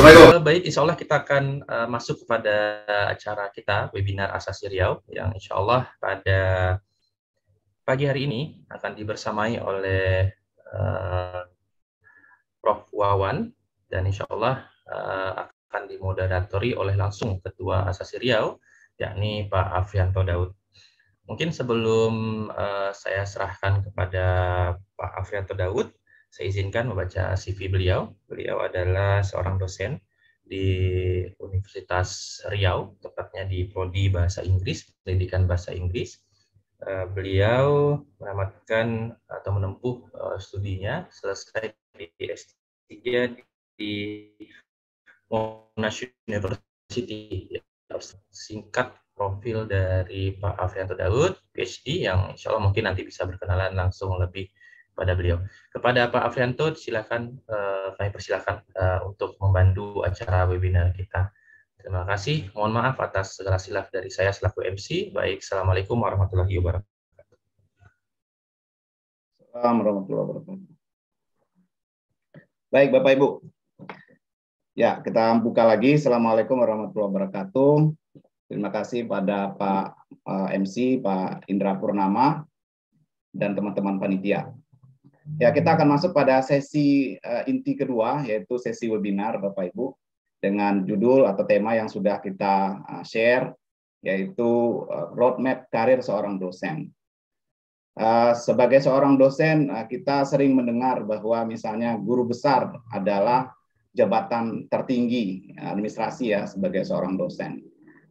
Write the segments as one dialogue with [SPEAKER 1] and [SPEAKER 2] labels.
[SPEAKER 1] Baik, insya Allah kita akan masuk kepada acara kita, webinar Asasi Riau, yang insya Allah pada pagi hari ini akan dibersamai oleh Prof. Wawan, dan insya Allah akan dimoderatori oleh langsung Ketua Asasi Riau, yakni Pak Afrianto Daud. Mungkin sebelum saya serahkan kepada Pak Afrianto Daud, saya izinkan membaca CV beliau. Beliau adalah seorang dosen di Universitas Riau, tepatnya di Prodi Bahasa Inggris, Pendidikan Bahasa Inggris. Beliau menamatkan atau menempuh studinya selesai di S3 di Monash University. Singkat profil dari Pak Afrianto Daud, PhD, yang insya Allah mungkin nanti bisa berkenalan langsung lebih pada beliau. Kepada Pak Afrianto, silakan kami persilakan untuk membantu acara webinar kita. Terima kasih. Mohon maaf atas segala silap dari saya selaku MC. Baik, Assalamualaikum warahmatullahi wabarakatuh.
[SPEAKER 2] Assalamualaikum warahmatullahi wabarakatuh. Baik, Bapak Ibu. Ya, kita buka lagi. Assalamualaikum warahmatullahi wabarakatuh. Terima kasih pada Pak MC, Pak Indra Purnama, dan teman-teman panitia. Ya, kita akan masuk pada sesi inti kedua, yaitu sesi webinar, Bapak Ibu, dengan judul atau tema yang sudah kita share, yaitu roadmap karir seorang dosen. Sebagai seorang dosen, kita sering mendengar bahwa misalnya guru besar adalah jabatan tertinggi administrasi ya sebagai seorang dosen.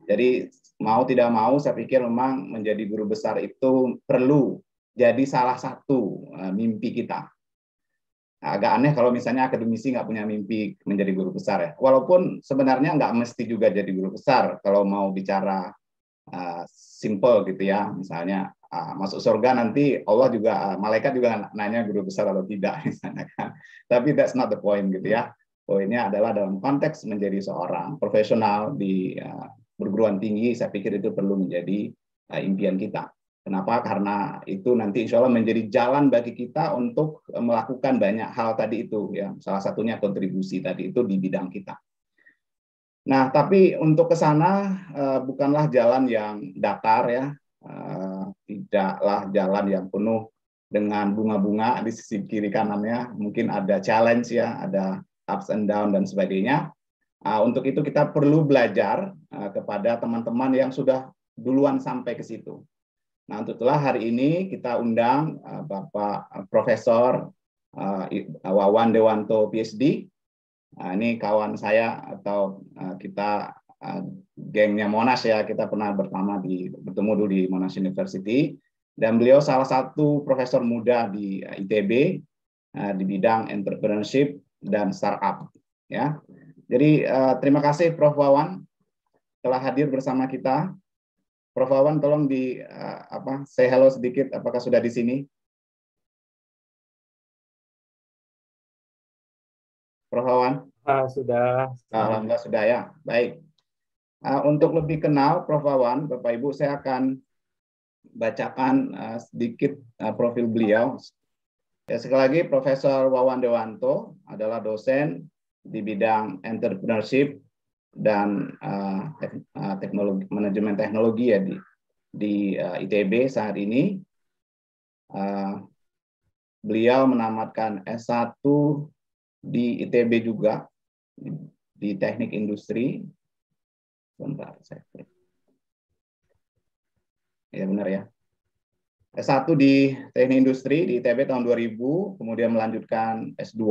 [SPEAKER 2] Jadi mau tidak mau saya pikir memang menjadi guru besar itu perlu jadi salah satu mimpi kita. Agak aneh kalau misalnya akademisi nggak punya mimpi menjadi guru besar ya. Walaupun sebenarnya nggak mesti juga jadi guru besar kalau mau bicara simple gitu ya. Misalnya masuk surga nanti Allah juga malaikat juga nanya guru besar atau tidak misalnya kan. Tapi that's not the point gitu ya. Poinnya adalah dalam konteks menjadi seorang profesional di perguruan tinggi, saya pikir itu perlu menjadi impian kita. Kenapa? Karena itu nanti insya Allah menjadi jalan bagi kita untuk melakukan banyak hal tadi itu. Ya, salah satunya kontribusi tadi itu di bidang kita. Nah, tapi untuk ke sana bukanlah jalan yang datar ya, tidaklah jalan yang penuh dengan bunga-bunga di sisi kiri kanannya. Mungkin ada challenge ya, ada ups and down dan sebagainya. Untuk itu kita perlu belajar kepada teman-teman yang sudah duluan sampai ke situ. Nah, untuk itulah hari ini kita undang Bapak Profesor Wawan Dewanto PhD. Ini kawan saya atau kita gengnya Monash ya, kita pernah bertemu dulu di Monash University, dan beliau salah satu profesor muda di ITB di bidang entrepreneurship dan startup ya. Jadi terima kasih Prof. Wawan telah hadir bersama kita. Prof. Wawan tolong say hello sedikit, apakah sudah di sini? Prof. Wawan?
[SPEAKER 3] Sudah.
[SPEAKER 2] Alhamdulillah sudah ya. Baik. Untuk lebih kenal Prof. Wawan, Bapak Ibu, saya akan bacakan sedikit profil beliau. Ya, sekali lagi, Profesor Wawan Dewanto adalah dosen di bidang entrepreneurship dan teknologi, manajemen teknologi ya di ITB saat ini. Beliau menamatkan S1 di ITB juga di teknik industri. Bentar, saya klik. Ya benar ya. S1 di teknik industri di ITB tahun 2000, kemudian melanjutkan S2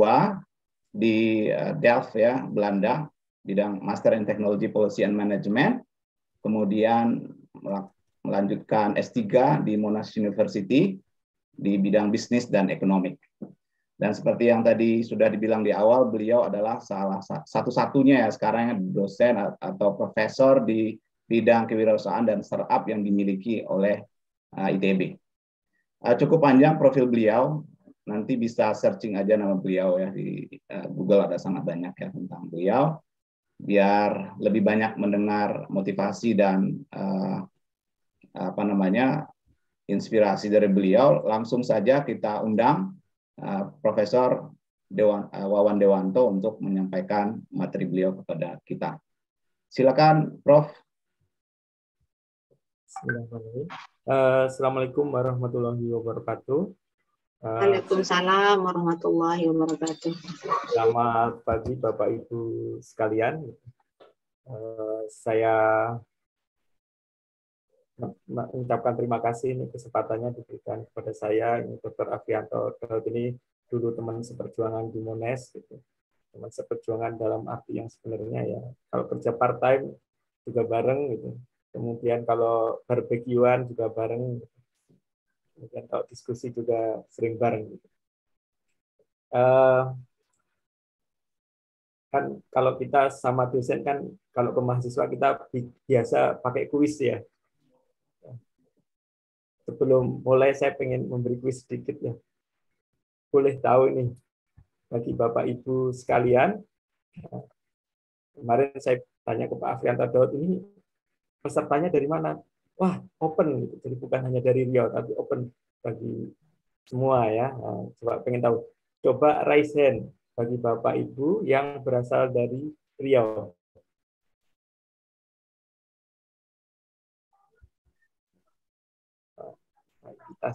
[SPEAKER 2] di Delft ya, Belanda, bidang Master in Technology Policy and Management, kemudian melanjutkan S3 di Monash University di bidang bisnis dan ekonomi. Dan seperti yang tadi sudah dibilang di awal, beliau adalah salah satu-satunya ya sekarang dosen atau profesor di bidang kewirausahaan dan startup yang dimiliki oleh ITB. Cukup panjang profil beliau. Nanti bisa searching aja nama beliau ya di Google, ada sangat banyak ya tentang beliau. Biar lebih banyak mendengar motivasi dan inspirasi dari beliau, langsung saja kita undang Profesor Wawan Dewanto untuk menyampaikan materi beliau kepada kita. Silakan, Prof.
[SPEAKER 3] Assalamualaikum warahmatullahi wabarakatuh.
[SPEAKER 4] Waalaikumsalam warahmatullahi wabarakatuh.
[SPEAKER 3] Selamat pagi Bapak Ibu sekalian. Saya mengucapkan terima kasih ini kesempatannya diberikan kepada saya. Ini Dr. Afianto Daud ini dulu teman seperjuangan di Mones, gitu. Teman seperjuangan dalam arti yang sebenarnya ya. Kalau kerja part time juga bareng, gitu. Kemudian kalau barbekyuan juga bareng. Gitu. Kemudian kalau diskusi juga sering bareng. Gitu. Kan kalau kita sama dosen kan, kalau ke mahasiswa kita biasa pakai kuis ya. Sebelum mulai saya pengen memberi kuis sedikit ya. Boleh tahu nih bagi Bapak Ibu sekalian. Kemarin saya tanya ke Pak Afrianto Daud, ini pesertanya dari mana? Wah, open gitu. Jadi bukan hanya dari Riau, tapi open bagi semua ya. Nah, coba pengen tahu. Coba raise hand bagi Bapak Ibu yang berasal dari Riau.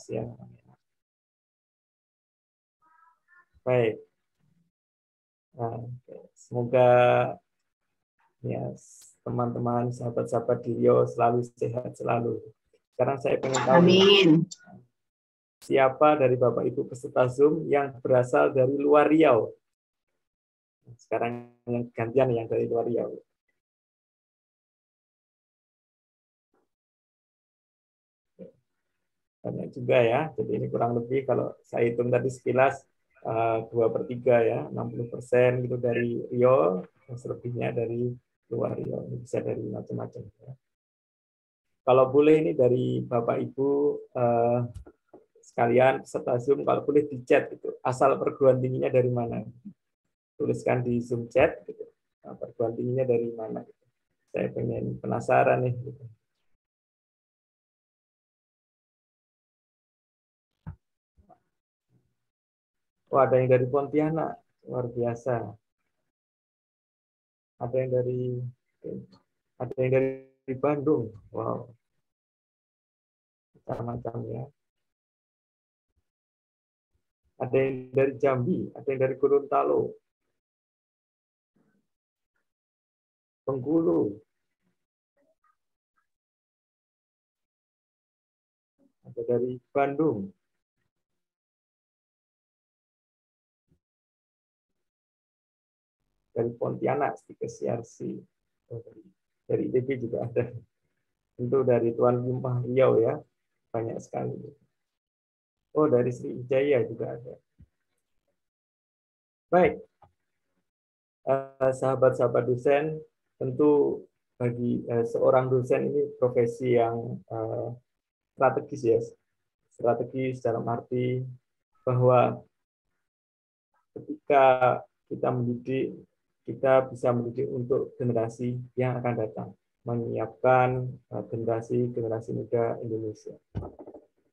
[SPEAKER 3] Ya. Baik. Nah, semoga ya teman-teman, sahabat-sahabat di Rio selalu sehat selalu. Sekarang saya pengen tahu. Amin. Siapa dari Bapak Ibu peserta Zoom yang berasal dari luar Riau? Sekarang yang gantian yang dari luar Riau. Banyak juga ya. Jadi ini kurang lebih kalau saya hitung tadi sekilas 2/3 ya, 60% gitu dari Rio, selebihnya dari luar Rio. Ini bisa dari macam-macam. Ya. Kalau boleh ini dari Bapak Ibu sekalian peserta Zoom, kalau boleh di chat gitu, asal perguruan tingginya dari mana? Tuliskan di Zoom chat gitu. Nah, perguruan tingginya dari mana? Gitu. Saya pengen penasaran nih. Gitu. Oh, ada yang dari Pontianak, luar biasa. Ada yang dari Bandung, wow, macam-macam ya. Ada yang dari Jambi, ada yang dari Gorontalo, Bengkulu, ada dari Bandung, dari Pontianak, Stikes CRC, dari ITB juga ada. Tentu dari Tuan Rumah Riau ya, banyak sekali. Oh, dari Sriwijaya juga ada. Baik, sahabat-sahabat dosen, tentu bagi seorang dosen ini profesi yang strategis ya, strategis dalam arti bahwa ketika kita mendidik, kita bisa mendidik untuk generasi yang akan datang, menyiapkan generasi muda Indonesia.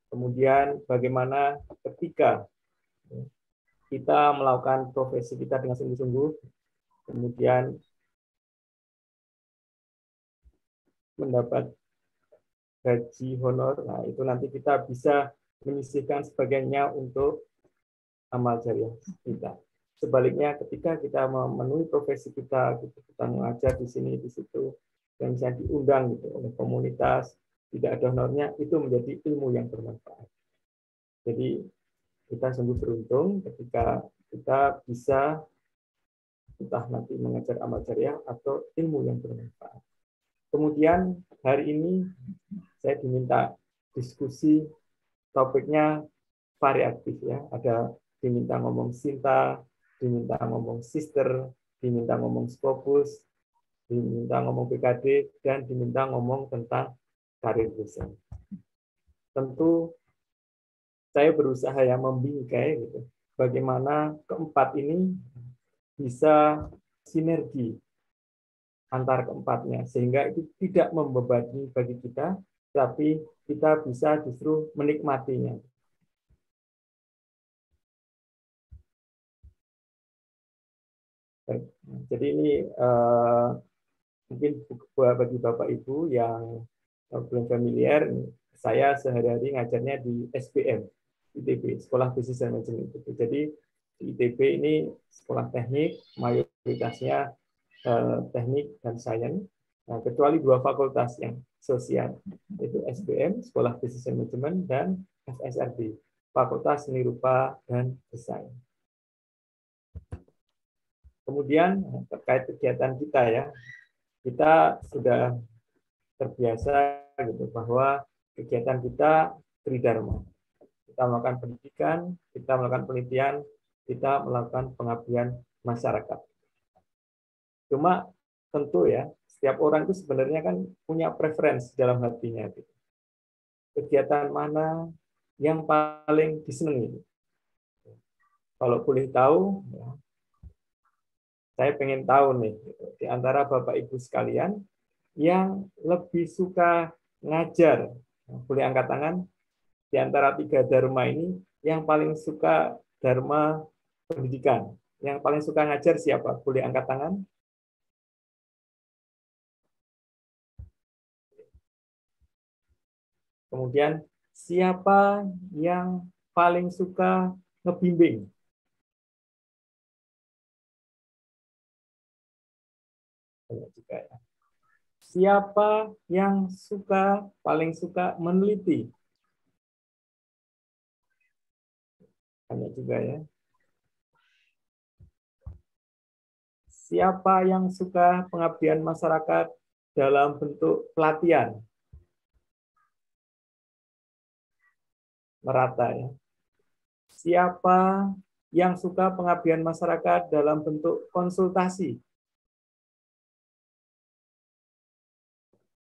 [SPEAKER 3] Kemudian bagaimana ketika kita melakukan profesi kita dengan sungguh-sungguh, kemudian mendapat gaji honor, nah itu nanti kita bisa menyisihkan sebagiannya untuk amal jariah kita. Sebaliknya ketika kita memenuhi profesi kita, kita mengajar di sini, di situ, dan misalnya diundang gitu oleh komunitas, tidak ada honornya, itu menjadi ilmu yang bermanfaat. Jadi kita sungguh beruntung ketika kita bisa entah nanti mengajar amal jariah atau ilmu yang bermanfaat. Kemudian hari ini saya diminta diskusi, topiknya variatif ya. Ada diminta ngomong Sinta, diminta ngomong sister, diminta ngomong Scopus, diminta ngomong PKD, dan diminta ngomong tentang karir dosen. Tentu saya berusaha ya membingkai gitu, bagaimana keempat ini bisa sinergi antara keempatnya, sehingga itu tidak membebani bagi kita, tapi kita bisa justru menikmatinya. Baik. Jadi ini mungkin bagi Bapak Ibu yang belum familiar, saya sehari-hari ngajarnya di SBM, ITB, Sekolah Bisnis dan Manajemen. Jadi di ITB ini sekolah teknik, mayoritasnya teknik dan sains, nah, kecuali dua fakultas yang sosial, yaitu SBM, Sekolah Bisnis dan Manajemen, dan FSRD, Fakultas Seni Rupa dan Desain. Kemudian terkait kegiatan kita ya, kita sudah terbiasa gitu bahwa kegiatan kita tridharma. Kita melakukan pendidikan, kita melakukan penelitian, kita melakukan pengabdian masyarakat. Cuma tentu ya, setiap orang itu sebenarnya kan punya preferensi dalam hatinya. Gitu. Kegiatan mana yang paling disenangi? Kalau boleh tahu, ya, saya pengen tahu nih, gitu, di antara Bapak Ibu sekalian yang lebih suka ngajar, boleh angkat tangan, di antara tiga dharma ini, yang paling suka dharma pendidikan, yang paling suka ngajar siapa? Boleh angkat tangan? Kemudian, siapa yang paling suka ngebimbing? Juga ya. Siapa yang paling suka meneliti? Banyak juga ya. Siapa yang suka pengabdian masyarakat dalam bentuk pelatihan? Merata ya. Siapa yang suka pengabdian masyarakat dalam bentuk konsultasi?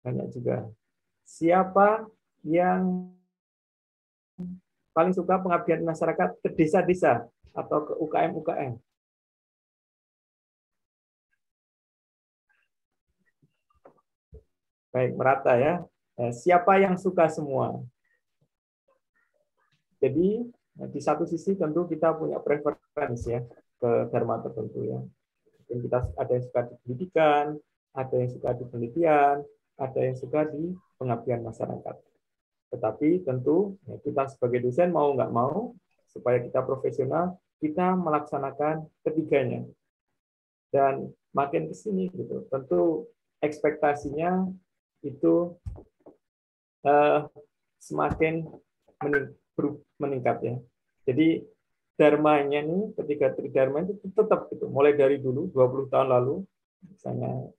[SPEAKER 3] Banyak juga. Siapa yang paling suka pengabdian masyarakat ke desa-desa atau ke UKM-UKM? Baik, merata ya. Siapa yang suka semua? Jadi, di satu sisi tentu kita punya preferensi ya ke dharma tertentu ya. Mungkin kita ada yang suka di pendidikan, ada yang suka di penelitian, ada yang suka di pengabdian masyarakat. Tetapi tentu ya, kita sebagai dosen mau nggak mau, supaya kita profesional, kita melaksanakan ketiganya. Dan makin ke sini gitu, tentu ekspektasinya itu semakin meningkat ya. Jadi dharmanya nih, ketika tridharma itu tetap gitu, mulai dari dulu 20 tahun lalu, misalnya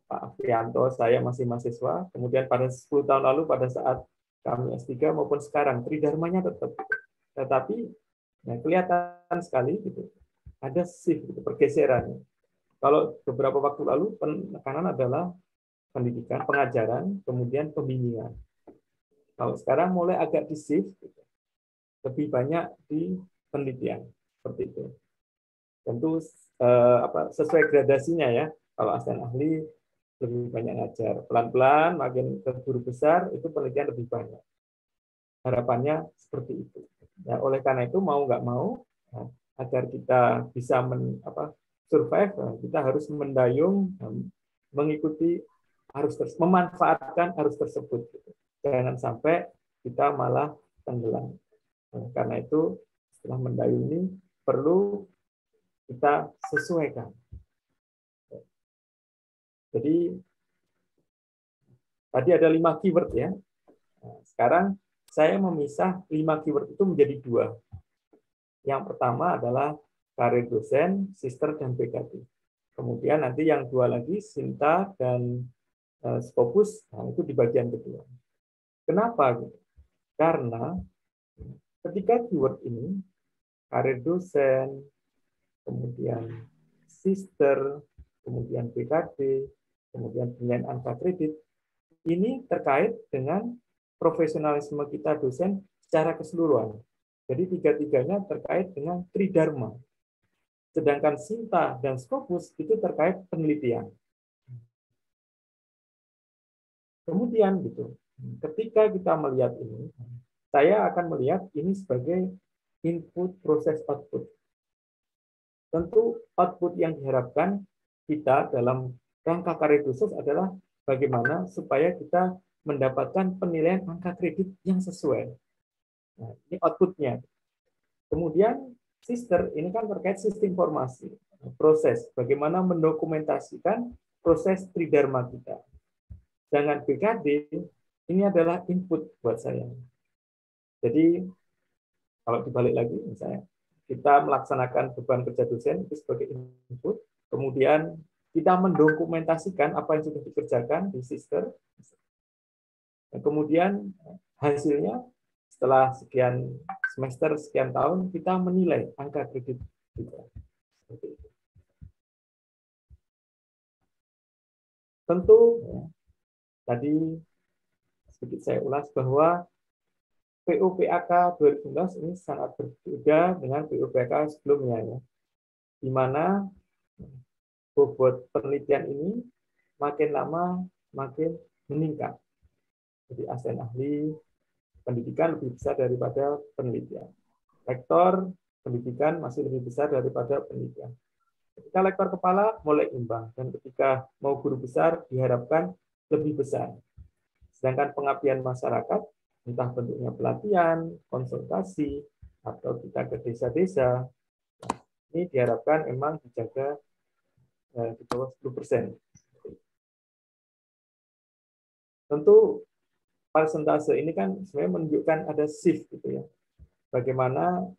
[SPEAKER 3] Pak Afrianto, saya masih mahasiswa, kemudian pada 10 tahun lalu pada saat kami S3 maupun sekarang, tridharmanya tetap. Tetapi ya, kelihatan sekali gitu, ada shift, gitu, pergeseran. Kalau beberapa waktu lalu penekanan adalah pendidikan, pengajaran, kemudian pembimbingan. Kalau sekarang mulai agak di-shift, gitu, lebih banyak di penelitian, seperti itu. Tentu sesuai gradasinya ya. Kalau asisten ahli lebih banyak ngajar. Pelan-pelan makin ke guru besar itu penelitian lebih banyak. Harapannya seperti itu. Nah, oleh karena itu mau nggak mau agar kita bisa survive, kita harus mendayung mengikuti memanfaatkan arus tersebut. Jangan sampai kita malah tenggelam. Karena itu setelah mendayung ini perlu kita sesuaikan. Jadi tadi ada 5 keyword ya. Nah, sekarang saya memisah 5 keyword itu menjadi 2. Yang pertama adalah karir dosen, sister, dan PKD. Kemudian nanti yang 2 lagi, Sinta dan Scopus, nah itu di bagian kedua. Kenapa? Karena ketika keyword ini, karir dosen, kemudian sister, kemudian PKD, kemudian penilaian angka kredit, ini terkait dengan profesionalisme kita dosen secara keseluruhan. Jadi tiga-tiganya terkait dengan tridharma. Sedangkan Sinta dan Scopus itu terkait penelitian. Kemudian gitu, ketika kita melihat ini, saya akan melihat ini sebagai input proses output. tentu output yang diharapkan kita dalam rangka karir khusus adalah bagaimana supaya kita mendapatkan penilaian angka kredit yang sesuai. Nah, ini outputnya. Kemudian sister ini kan terkait sistem informasi, proses, bagaimana mendokumentasikan proses tridharma kita. Dengan BKD, ini adalah input buat saya. Jadi, kalau dibalik lagi, misalnya, kita melaksanakan beban kerja dosen itu sebagai input, kemudian kita mendokumentasikan apa yang sudah dikerjakan di sister, dan kemudian hasilnya setelah sekian semester, sekian tahun, kita menilai angka kredit kita. Tentu, ya, tadi sedikit saya ulas bahwa PUPAK 2019 ini sangat berbeda dengan PUPAK sebelumnya, ya, di mana bobot penelitian ini makin lama makin meningkat. Jadi asisten ahli pendidikan lebih besar daripada penelitian. Lektor pendidikan masih lebih besar daripada penelitian. Ketika lektor kepala mulai imbang, dan ketika mau guru besar diharapkan lebih besar. Sedangkan pengabdian masyarakat, entah bentuknya pelatihan, konsultasi, atau kita ke desa-desa, ini diharapkan memang dijaga di bawah 10%. Tentu persentase ini kan sebenarnya menunjukkan ada shift gitu ya. Bagaimana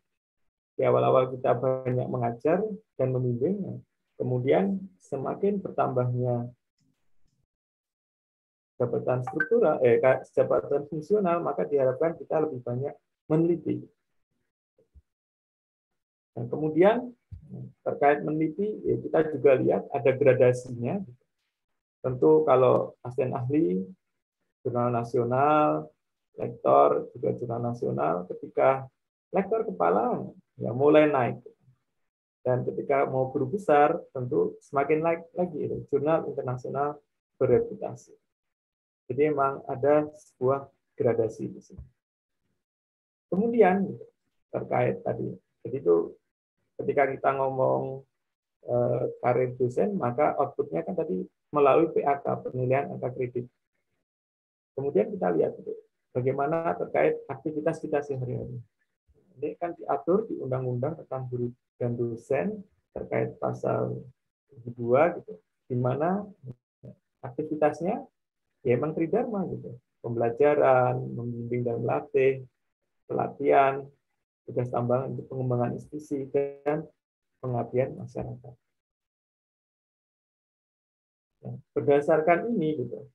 [SPEAKER 3] di awal-awal kita banyak mengajar dan membimbing, kemudian semakin bertambahnya jabatan struktural, jabatan fungsional, maka diharapkan kita lebih banyak meneliti. Dan kemudian terkait meneliti, ya kita juga lihat ada gradasinya. Tentu kalau asisten ahli, jurnal nasional, lektor juga jurnal nasional, ketika lektor kepala ya mulai naik. Dan ketika mau guru besar, tentu semakin naik lagi, jurnal internasional bereputasi. Jadi memang ada sebuah gradasi di sini. Kemudian terkait tadi, jadi itu ketika kita ngomong karir dosen, maka outputnya kan tadi melalui PAK, penilaian angka kredit. Kemudian kita lihat bagaimana terkait aktivitas kita sehari-hari. Ini kan diatur di Undang-Undang tentang guru dan dosen terkait pasal 2 gitu, di mana aktivitasnya ya memang tridharma gitu, pembelajaran, membimbing dan melatih, pelatihan, tugas tambahan untuk pengembangan institusi dan pengabdian masyarakat. Nah, berdasarkan ini gitu,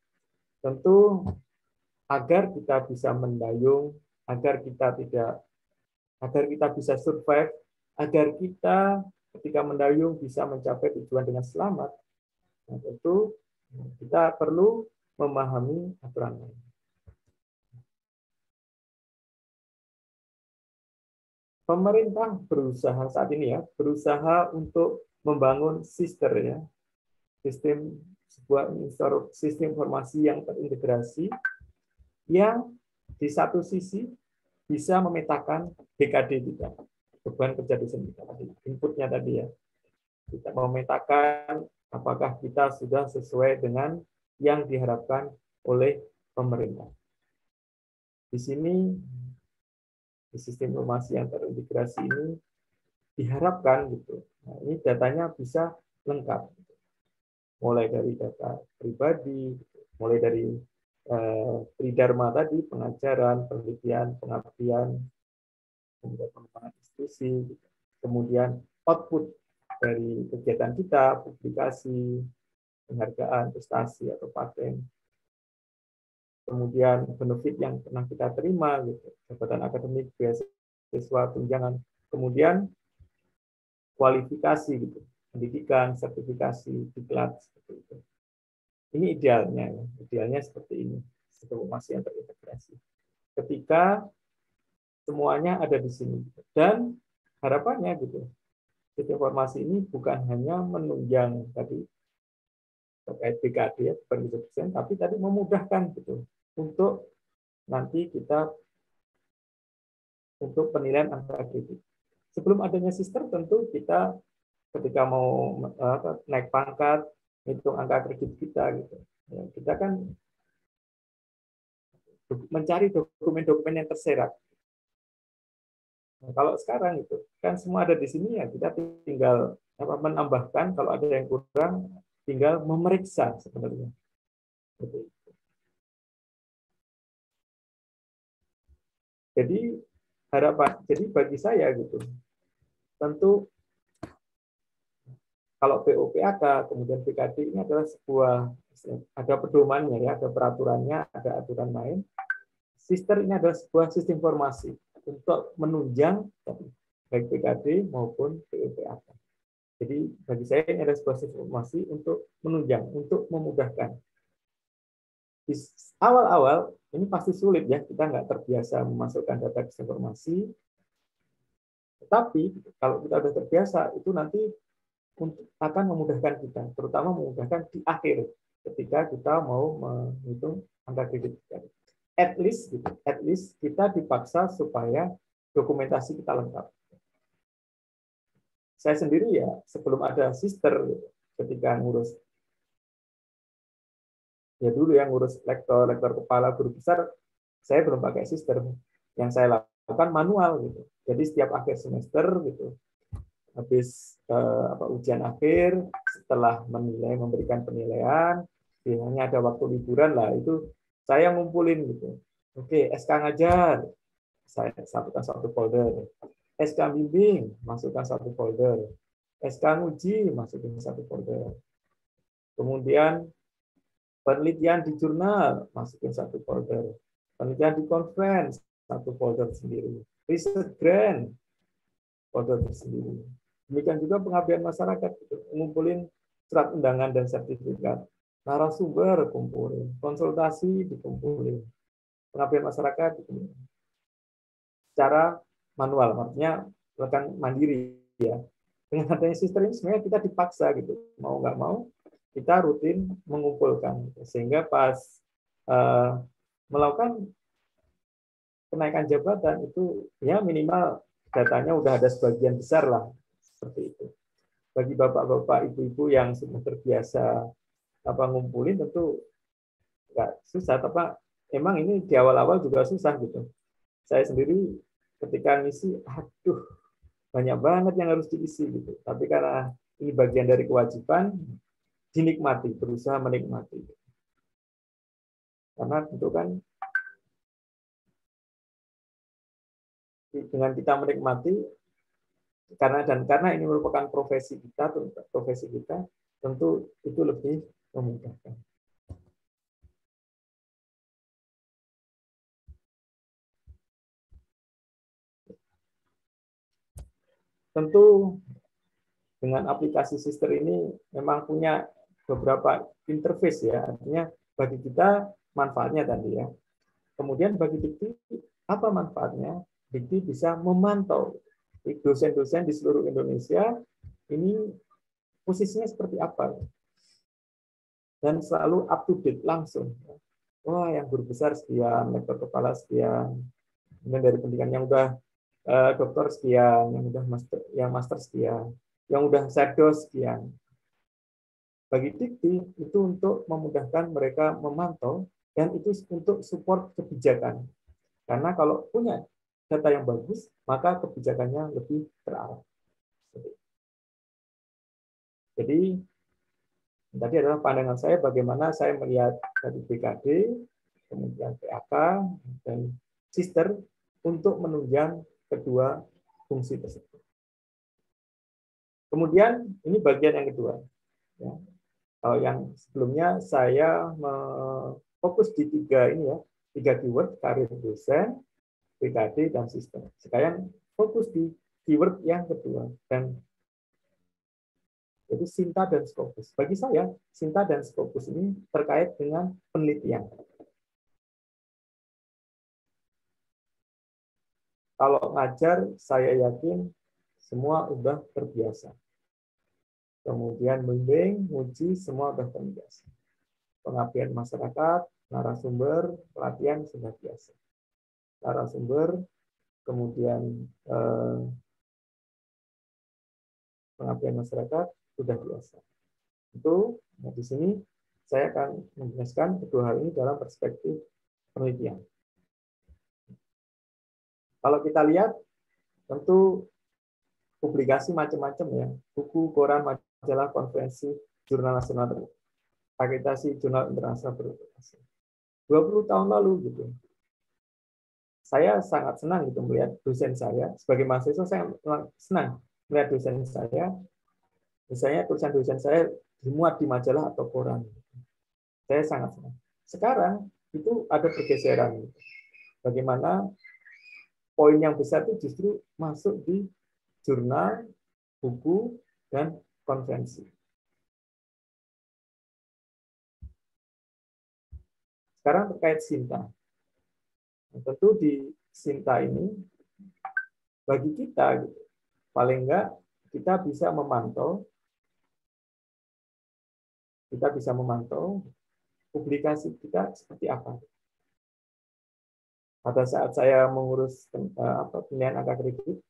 [SPEAKER 3] tentu agar kita bisa mendayung, agar kita bisa survive, agar kita ketika mendayung bisa mencapai tujuan dengan selamat, nah, tentu kita perlu memahami aturan main. Pemerintah berusaha saat ini ya, berusaha untuk membangun sister ya, sebuah sistem informasi yang terintegrasi, yang di satu sisi bisa memetakan BKD kita, beban kerja dosen kita tadi, inputnya tadi ya. Kita memetakan apakah kita sudah sesuai dengan yang diharapkan oleh pemerintah. Di sini, di sistem informasi yang terintegrasi ini diharapkan gitu. Nah, ini datanya bisa lengkap, mulai dari data pribadi, mulai dari tridharma tadi, pengajaran, penelitian, pengabdian, kemudian pengembangan institusi, kemudian output dari kegiatan kita, publikasi, penghargaan, prestasi atau paten, kemudian benefit yang pernah kita terima, gitu, jabatan akademik, beasiswa, tunjangan, kemudian kualifikasi, gitu, pendidikan, sertifikasi, diklat, seperti itu. Ini idealnya seperti ini, sistem informasi yang terintegrasi. Ketika semuanya ada di sini, dan harapannya gitu, sistem informasi ini bukan hanya menunjang tadi terkait BKD ya, bukan tapi tadi memudahkan gitu untuk nanti kita untuk penilaian angka kredit. Sebelum adanya sistem tentu kita ketika mau naik pangkat, hitung angka kredit kita gitu. Ya, kita kan mencari dokumen-dokumen yang terserat. Nah, kalau sekarang itu kan semua ada di sini ya, kita tinggal menambahkan, kalau ada yang kurang tinggal memeriksa sebenarnya. Jadi jadi bagi saya gitu, tentu kalau POPAK kemudian PKD ini adalah sebuah, ada pedomannya ya, ada peraturannya, ada aturan main. Sistem ini adalah sebuah sistem informasi untuk menunjang baik PKD maupun POPAK. Jadi bagi saya ini adalah sebuah sistem informasi untuk menunjang, untuk memudahkan. Di awal-awal ini pasti sulit ya, kita nggak terbiasa memasukkan data informasi. Tetapi kalau kita sudah terbiasa, itu nanti akan memudahkan kita, terutama memudahkan di akhir ketika kita mau menghitung angka kredit kita. At least kita dipaksa supaya dokumentasi kita lengkap. Saya sendiri ya sebelum ada sister ketika ngurus ya dulu yang ngurus lektor kepala guru besar, saya belum pakai sistem. Yang saya lakukan manual gitu. Jadi setiap akhir semester gitu, habis ujian akhir, setelah memberikan penilaian, biasanya ada waktu liburan lah, itu saya ngumpulin gitu. Oke, SK ngajar, saya masukkan satu folder. SK bimbing, masukkan satu folder. SK nguji, masukin satu folder. Kemudian penelitian di jurnal, masukin satu folder. Penelitian di conference, satu folder sendiri. Research grant, folder tersendiri. Demikian juga pengabdian masyarakat, ngumpulin surat undangan dan sertifikat. Narasumber kumpulin, konsultasi dikumpulin, pengabdian masyarakat dikumpulin. Secara manual, artinya rekan mandiri ya. Dengan adanya sistem ini sebenarnya kita dipaksa gitu, mau nggak mau kita rutin mengumpulkan, sehingga pas melakukan kenaikan jabatan itu ya minimal datanya udah ada sebagian besar lah, seperti itu. Bagi bapak-bapak, ibu-ibu yang sudah terbiasa ngumpulin tentu nggak susah, tapi emang ini di awal-awal juga susah gitu. Saya sendiri ketika ngisi, aduh banyak banget yang harus diisi gitu. Tapi karena ini bagian dari kewajiban, dinikmati, berusaha menikmati. Karena itu kan dengan kita menikmati, karena ini merupakan profesi kita, tentu itu lebih memudahkan. Tentu dengan aplikasi Sister ini memang punya beberapa interface ya, artinya bagi kita manfaatnya tadi ya. Kemudian bagi Dikti, apa manfaatnya? Dikti bisa memantau dosen-dosen di seluruh Indonesia ini posisinya seperti apa. Dan selalu up to date langsung. Wah, yang guru besar sekian, lektor kepala sekian, kemudian dari pendidikan yang udah doktor sekian, yang master sekian, yang udah shadow sekian. Bagi Dikti itu untuk memudahkan mereka memantau dan itu untuk support kebijakan. Karena kalau punya data yang bagus, maka kebijakannya lebih terarah. Jadi tadi adalah pandangan saya bagaimana saya melihat dari BKD, kemudian PAK dan Sister untuk menunjang kedua fungsi tersebut. Kemudian ini bagian yang kedua. Ya. Kalau yang sebelumnya saya fokus di tiga keyword, karir dosen, PKD dan sistem. Sekarang fokus di keyword yang kedua, dan yaitu Sinta dan Scopus. Bagi saya, Sinta dan Scopus ini terkait dengan penelitian. Kalau ngajar, saya yakin semua udah terbiasa. Kemudian bimbing, uji, semua udah terbiasa. Pengabdian masyarakat, narasumber, pelatihan sudah biasa. Narasumber, kemudian pengabdian masyarakat sudah biasa. Itu di sini saya akan menjelaskan kedua hal ini dalam perspektif penelitian. Kalau kita lihat, tentu publikasi macam-macam ya, buku, koran, majalah, konferensi, jurnal nasional, akreditasi, jurnal internasional berpublikasi. 20 tahun lalu gitu. Saya sangat senang gitu melihat dosen saya, sebagai mahasiswa saya senang melihat dosen saya, misalnya tulisan dosen saya dimuat di majalah atau koran. Saya sangat senang. Sekarang itu ada pergeseran. Bagaimana poin yang besar itu justru masuk di jurnal, buku, dan konferensi. Sekarang terkait Sinta. Tentu di Sinta ini, bagi kita, gitu, paling enggak kita bisa memantau publikasi kita seperti apa. Pada saat saya mengurus penilaian angka kredit,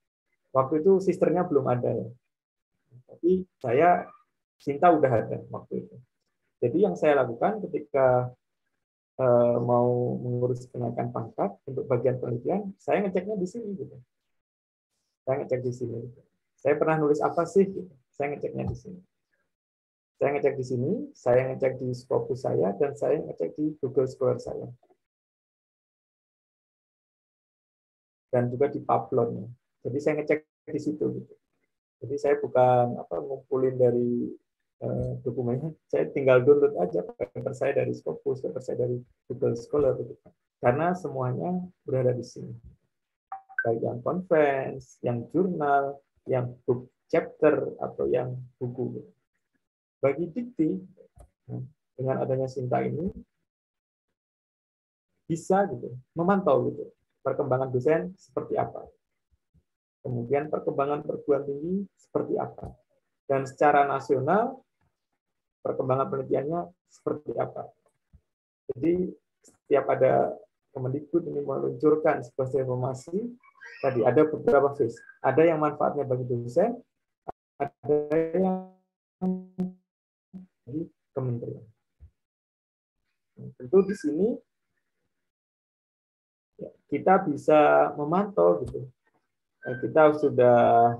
[SPEAKER 3] waktu itu sisternya belum ada ya. Tapi saya Sinta udah ada waktu itu. Jadi yang saya lakukan ketika mau mengurus kenaikan pangkat untuk bagian penelitian, saya ngeceknya di sini gitu. Saya ngecek di sini. Saya pernah nulis apa sih? Gitu. Saya ngeceknya di sini. Saya ngecek di sini, saya ngecek di Scopus saya, dan saya ngecek di Google Scholar saya. Dan juga di Publon. Jadi saya ngecek di situ. Gitu. Jadi saya bukan ngumpulin dari dokumennya, saya tinggal download aja paper saya dari Scopus, paper saya dari Google Scholar, gitu. Karena semuanya berada di sini. Baik yang conference, yang jurnal, yang book chapter, atau yang buku. Bagi Dikti, dengan adanya Sinta ini, bisa gitu memantau gitu perkembangan dosen seperti apa. Kemudian perkembangan perguruan tinggi seperti apa. Dan secara nasional, perkembangan penelitiannya seperti apa. Jadi setiap ada Kemendikbud ini meluncurkan sebuah informasi, tadi ada beberapa phase. Ada yang manfaatnya bagi dosen, ada yang di kementerian. Tentu di sini kita bisa memantau gitu. Kita sudah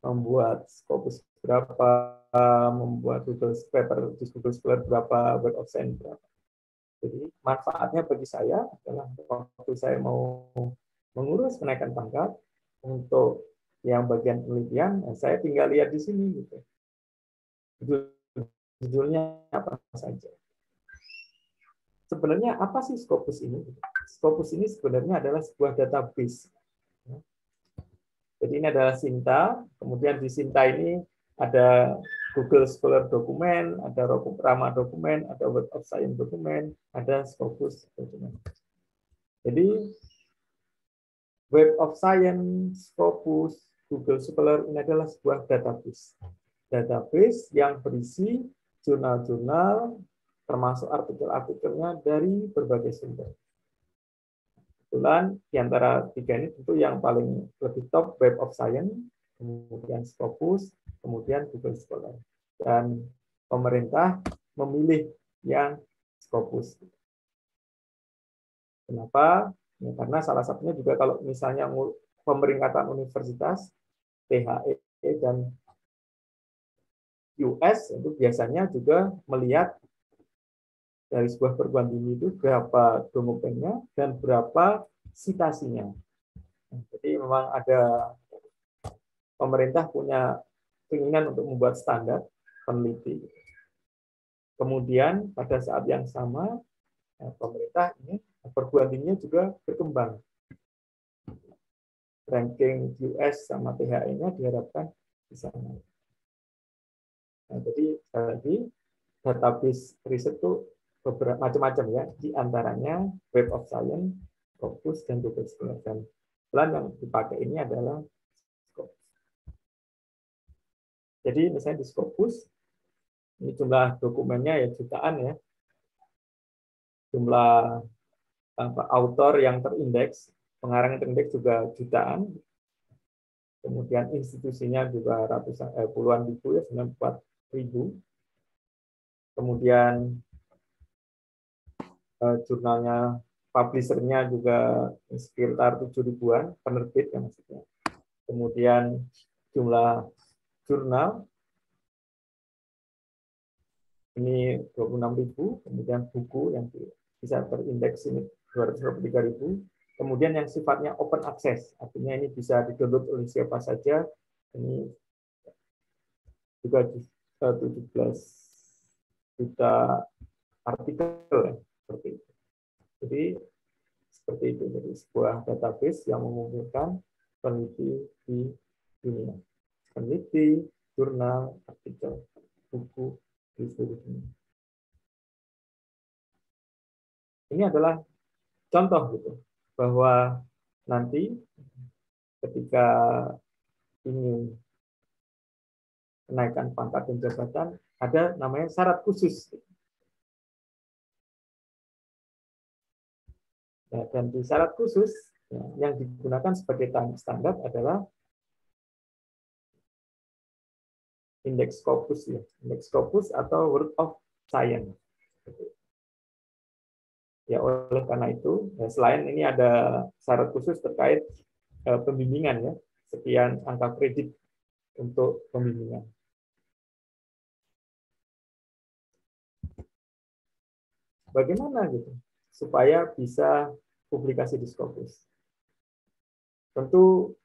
[SPEAKER 3] membuat Scopus berapa, membuat Google paper di Google Scholar berapa, Web of Science berapa. Jadi manfaatnya bagi saya adalah waktu saya mau mengurus kenaikan pangkat untuk yang bagian penelitian, saya tinggal lihat di sini gitu. Judulnya apa saja. Sebenarnya apa sih Scopus ini? Scopus ini sebenarnya adalah sebuah database. Jadi ini adalah Sinta, kemudian di Sinta ini ada Google Scholar dokumen, ada Rama dokumen, ada Web of Science dokumen, ada Scopus dokumen. Jadi Web of Science, Scopus, Google Scholar ini adalah sebuah database. Database yang berisi jurnal-jurnal, termasuk artikel-artikelnya dari berbagai sumber. Kebetulan di antara tiga ini tentu yang paling lebih top Web of Science, kemudian Scopus, kemudian Google Scholar. Dan pemerintah memilih yang Scopus. Kenapa? Ya, karena salah satunya juga kalau misalnya pemeringkatan universitas, THE dan US itu biasanya juga melihat dari sebuah perguruan tinggi itu berapa dokumennya dan berapa citasinya. Jadi memang ada pemerintah punya keinginan untuk membuat standar peneliti. Kemudian pada saat yang sama pemerintah ini perguruan tingginya juga berkembang. Ranking US sama THE-nya diharapkan di sana. Nah, jadi sekali lagi database riset itu beberapa macam-macam ya, di antaranya Web of Science, Scopus, dan Google Scholar. Dan plan yang dipakai ini adalah Scopus. Jadi misalnya di Scopus, ini jumlah dokumennya ya jutaan ya, jumlah autor yang terindeks, pengarang yang terindeks juga jutaan. kemudian institusinya juga puluhan ribu ya, 94.000. Kemudian jurnalnya, publishernya juga sekitar 7.000-an, penerbit ya maksudnya. Kemudian jumlah jurnal ini 26.000, kemudian buku yang bisa terindeks ini 223.000. Kemudian yang sifatnya open access, artinya ini bisa di-download oleh siapa saja. Ini juga 17 juta artikel ya, seperti itu. Jadi seperti itu, jadi sebuah database yang mengumpulkan peneliti di dunia, peneliti, jurnal, artikel, buku di seluruh dunia. Ini adalah contoh gitu bahwa nanti ketika ingin kenaikan pangkat dan jabatan ada namanya syarat khusus. Nah, dan di syarat khusus yang digunakan sebagai standar adalah indeks Scopus ya, indeks Scopus atau World of Science. Ya, oleh karena itu, ya, selain ini ada syarat khusus terkait pembimbingan ya, sekian angka kredit untuk pembimbingan. Bagaimana gitu supaya bisa publikasi di Scopus? Tentu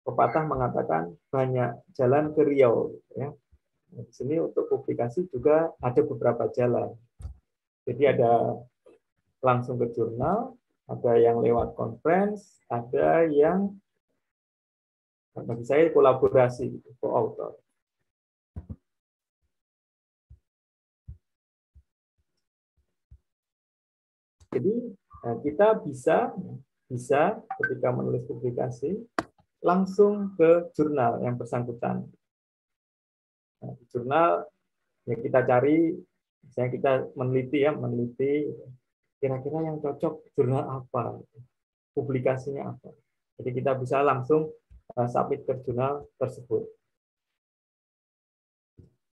[SPEAKER 3] pepatah mengatakan banyak jalan ke Riau ya. Di sini untuk publikasi juga ada beberapa jalan. Jadi ada langsung ke jurnal, ada yang lewat conference, ada yang bagi saya kolaborasi, co-author. Jadi kita bisa ketika menulis publikasi langsung ke jurnal yang bersangkutan. Nah, di jurnal ya kita cari, misalnya kita meneliti kira-kira yang cocok jurnal apa, publikasinya apa. Jadi kita bisa langsung submit ke jurnal tersebut.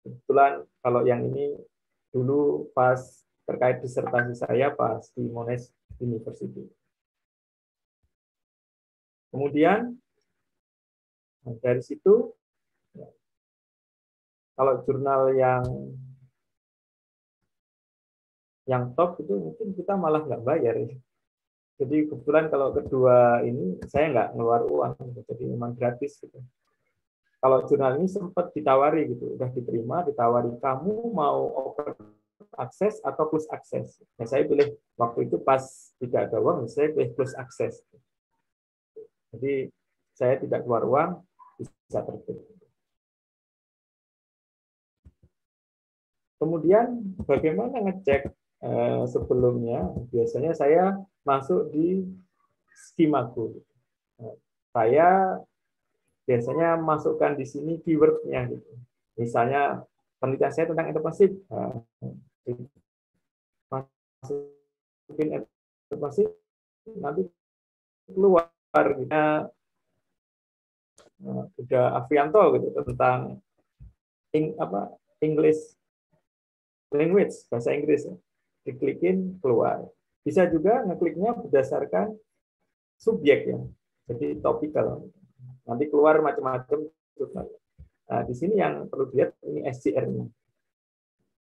[SPEAKER 3] Kebetulan kalau yang ini dulu pas terkait disertasi saya pas di Monash University. Kemudian dari situ, kalau jurnal yang top itu mungkin kita malah nggak bayar ya. Jadi kebetulan kalau kedua ini saya nggak ngeluar uang, jadi memang gratis gitu. Kalau jurnal ini sempat ditawari gitu, udah diterima, ditawari kamu mau open akses atau plus akses. Nah, saya pilih waktu itu pas tidak ada uang, saya pilih plus akses. Jadi saya tidak keluar uang, bisa terbit. Kemudian bagaimana ngecek sebelumnya? Biasanya saya masuk di Skimaku. Saya biasanya masukkan di sini keyword-nya gitu. Misalnya penelitian saya tentang entrepreneurship, masukin entrepreneurship, nanti keluar udah Avianto gitu tentang English language, bahasa Inggris. Diklikin keluar. Bisa juga ngekliknya berdasarkan subjek ya. Jadi topical. Nanti keluar macam-macam. Nah, di sini yang perlu dilihat ini SCR-nya.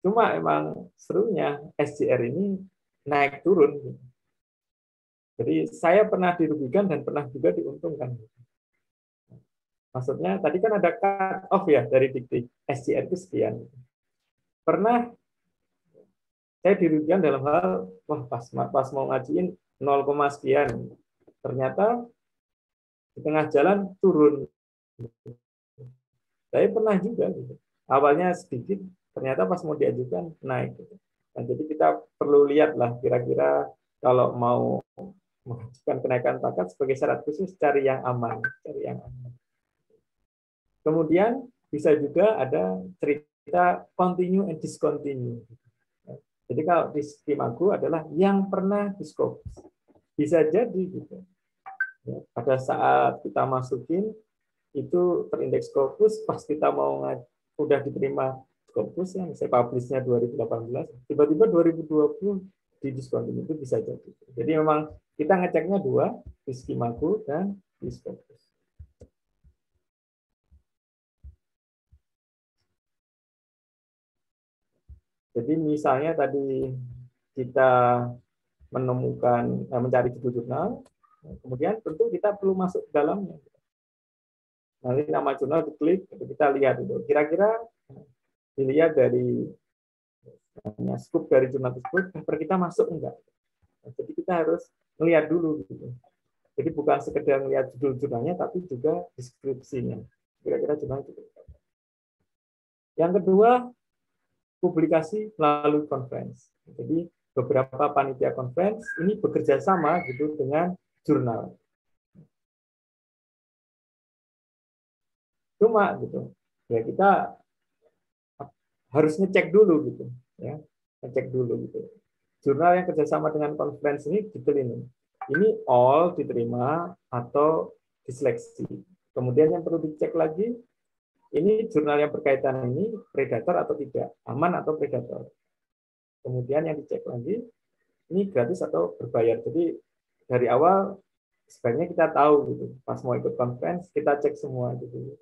[SPEAKER 3] Cuma emang serunya SCR ini naik turun. Jadi saya pernah dirugikan dan pernah juga diuntungkan. Maksudnya tadi kan ada cut off ya dari dikti. SCR itu sekian. Pernah saya dirugikan dalam hal wah pas mau ngajuin 0, sekian. Ternyata di tengah jalan turun. Saya pernah juga gitu. Awalnya sedikit, ternyata pas mau diajukan naik. Gitu. Nah, jadi kita perlu lihat lah kira-kira kalau mau mengajukan kenaikan pangkat sebagai syarat khusus cari yang aman, Kemudian bisa juga ada cerita continue and discontinue. Jadi kalau di Skimaku adalah yang pernah di Scopus. Bisa jadi gitu. Ya, pada saat kita masukin itu terindeks Scopus, pas kita mau udah diterima Scopus yang saya publish-nya 2018, tiba-tiba 2020 didiskon, itu bisa jadi. Jadi memang kita ngeceknya dua, di Skimago dan di Scopus. Jadi misalnya tadi kita menemukan, mencari judul jurnal, kemudian tentu kita perlu masuk ke dalamnya. Nanti nama jurnal diklik, kita lihat itu. Kira-kira dilihat dari scoop dari jurnal tersebut, paper kita masuk enggak? Jadi kita harus melihat dulu. Gitu. Jadi bukan sekedar melihat judul jurnalnya, tapi juga deskripsinya. Kira-kira jurnal itu. Yang kedua, publikasi melalui conference. Jadi beberapa panitia conference ini bekerja sama gitu dengan jurnal. Cuma gitu, ya kita harus ngecek dulu gitu, ya, ngecek dulu gitu. Jurnal yang kerjasama dengan conference ini detail ini all diterima atau diseleksi. Kemudian yang perlu dicek lagi, ini jurnal yang berkaitan ini predator atau tidak, aman atau predator. Kemudian yang dicek lagi, ini gratis atau berbayar. Jadi dari awal sebaiknya kita tahu gitu, pas mau ikut conference kita cek semua gitu.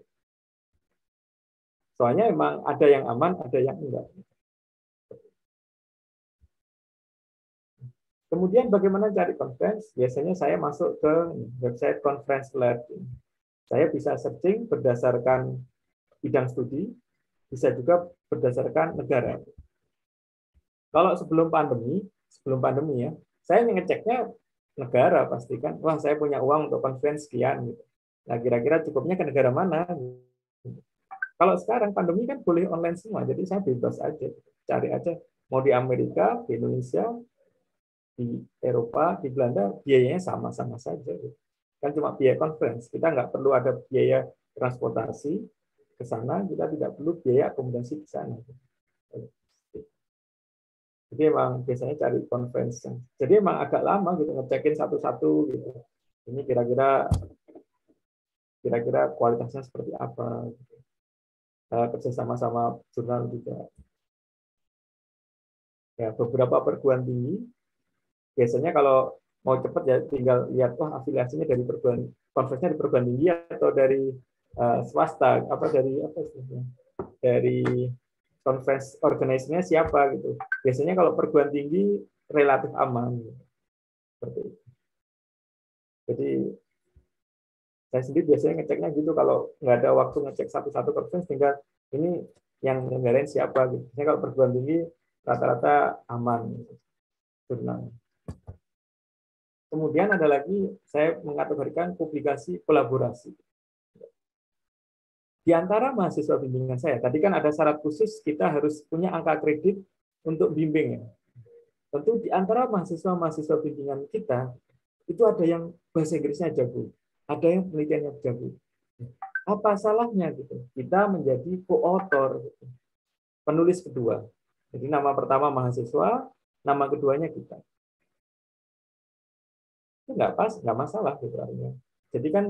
[SPEAKER 3] Soalnya emang ada yang aman, ada yang enggak. Kemudian bagaimana cari conference? Biasanya saya masuk ke website Conference Alert. Saya bisa searching berdasarkan bidang studi, bisa juga berdasarkan negara. Kalau sebelum pandemi ya, saya ngeceknya negara pastikan. Wah, saya punya uang untuk conference sekian. Gitu. Nah, kira-kira cukupnya ke negara mana? Kalau sekarang pandemi kan boleh online semua, jadi saya bebas aja, cari aja mau di Amerika, di Indonesia, di Eropa, di Belanda, biayanya sama-sama saja. Kan cuma biaya conference, kita nggak perlu ada biaya transportasi ke sana, kita tidak perlu biaya akomodasi ke sana. Jadi emang biasanya cari conference. Jadi emang agak lama gitu ngecekin satu-satu gitu. Ini kira-kira kualitasnya seperti apa. Gitu. Kerja sama-sama jurnal juga. Ya, beberapa perguruan tinggi biasanya kalau mau cepat ya tinggal lihat wah afiliasinya dari perguruan konferensinya di perguruan tinggi atau dari swasta dari conference organizer-nya siapa gitu. Biasanya kalau perguruan tinggi relatif aman gitu. Seperti itu. Jadi saya sendiri biasanya ngeceknya gitu, kalau nggak ada waktu ngecek satu-satu conference, tinggal ini yang ngeluarin siapa gitu. Biasanya kalau perguruan tinggi rata-rata aman gitu. Jurnal. Kemudian ada lagi saya mengategorikan publikasi kolaborasi. Di antara mahasiswa bimbingan saya, tadi kan ada syarat khusus kita harus punya angka kredit untuk bimbing ya. Tentu di antara mahasiswa bimbingan kita itu ada yang bahasa Inggrisnya jago, ada yang penelitiannya jago. Apa salahnya gitu? Kita menjadi co-author, gitu. Penulis kedua. Jadi nama pertama mahasiswa, nama keduanya kita. Itu nggak masalah gitu artinya. Jadi kan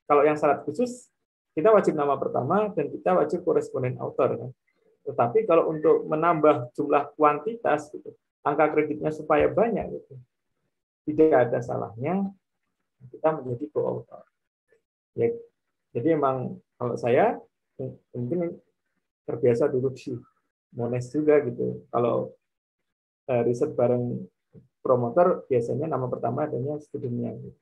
[SPEAKER 3] kalau yang syarat khusus kita wajib nama pertama dan kita wajib koresponden author kan. Tetapi kalau untuk menambah jumlah kuantitas gitu, angka kreditnya supaya banyak gitu, tidak ada salahnya kita menjadi co-author. Ya, jadi emang kalau saya mungkin terbiasa dulu di Monash juga gitu. Kalau riset bareng promotor biasanya nama pertama adanya studentnya. Gitu.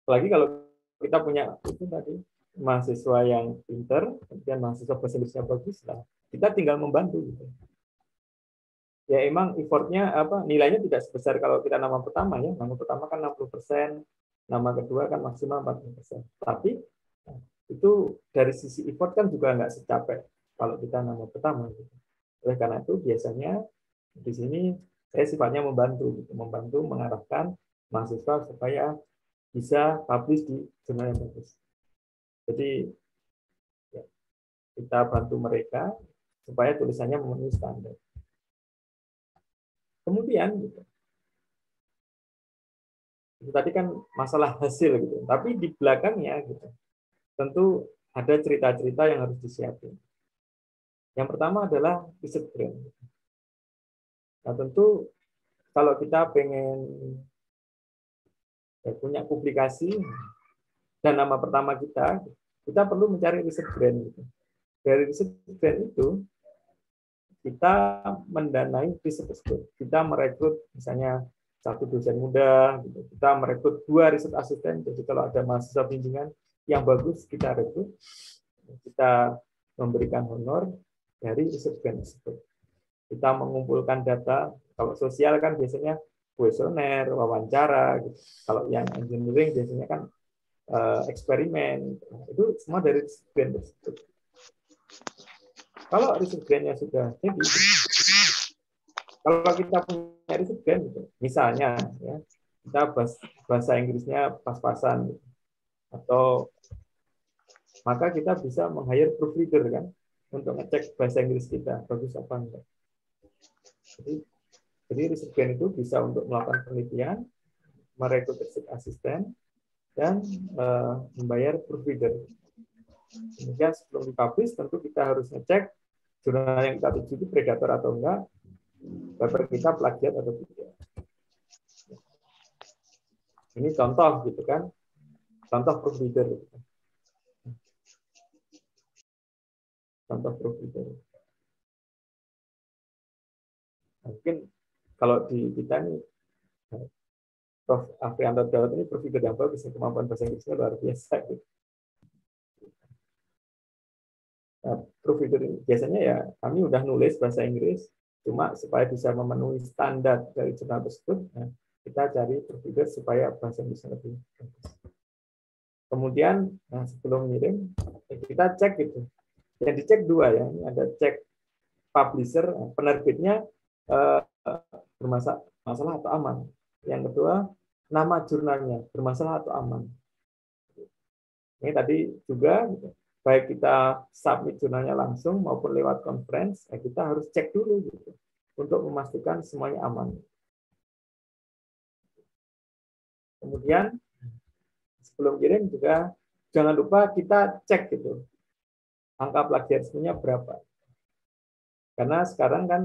[SPEAKER 3] Apalagi kalau kita punya itu tadi mahasiswa yang pinter, kemudian mahasiswa bahasa Inggrisnya bagus lah, kita tinggal membantu gitu. Ya emang effortnya nilainya tidak sebesar kalau kita nama pertama ya, nama pertama kan 60%, nama kedua kan maksimal 40%. Tapi itu dari sisi effort kan juga nggak secapek kalau kita nama pertama. Gitu. Oleh karena itu biasanya di sini saya sifatnya membantu mengarahkan mahasiswa supaya bisa publish di jurnal yang bagus. Jadi ya, kita bantu mereka supaya tulisannya memenuhi standar. Kemudian gitu, tadi kan masalah hasil gitu. Tapi di belakangnya gitu, tentu ada cerita-cerita yang harus disiapin. Yang pertama adalah riset grant. Nah, tentu kalau kita pengen punya publikasi dan nama pertama kita perlu mencari riset grant. Gitu. Dari riset grant itu kita mendanai riset tersebut. Kita merekrut misalnya 1 dosen muda, gitu. Kita merekrut 2 riset asisten. Jadi kalau ada mahasiswa bimbingan yang bagus kita rekrut, kita memberikan honor dari riset grant tersebut. Kita mengumpulkan data. Kalau sosial kan biasanya kuesioner, wawancara. Gitu. Kalau yang engineering biasanya kan eksperimen. Itu semua dari riset grant tersebut. Kalau riset grant-nya sudah jadi, kalau kita punya riset grant, gitu, misalnya ya, kita bahasa Inggrisnya pas-pasan, gitu, atau maka kita bisa meng-hire proofreader kan untuk ngecek bahasa Inggris kita bagus apa enggak. Jadi riset grant itu bisa untuk melakukan penelitian, merekrut riset asisten, dan membayar proofreader. Kemudian sebelum dipublish tentu kita harus ngecek jurnal yang kita tuju itu predator atau enggak, paper kita plagiat atau tidak. Ini contoh gitu kan, contoh proofreader. Contoh proofreader. Mungkin kalau di kita nih, Prof. Afrianto Daud ini proofreader yang bagus, kemampuan bahasa Inggrisnya luar biasa. Gitu. Nah, proofreader ini biasanya ya kami udah nulis bahasa Inggris, cuma supaya bisa memenuhi standar dari jurnal tersebut, nah, kita cari proofreader supaya bahasa Inggrisnya lebih bagus. Kemudian nah, sebelum ngirim kita cek gitu. Yang dicek 2 ya, ini ada cek publisher, penerbitnya bermasalah atau aman. Yang kedua, nama jurnalnya bermasalah atau aman. Ini tadi juga gitu. Baik kita submit jurnalnya langsung maupun lewat conference, ya kita harus cek dulu gitu untuk memastikan semuanya aman. Kemudian sebelum kirim juga jangan lupa kita cek gitu angka plagiarismenya berapa. Karena sekarang kan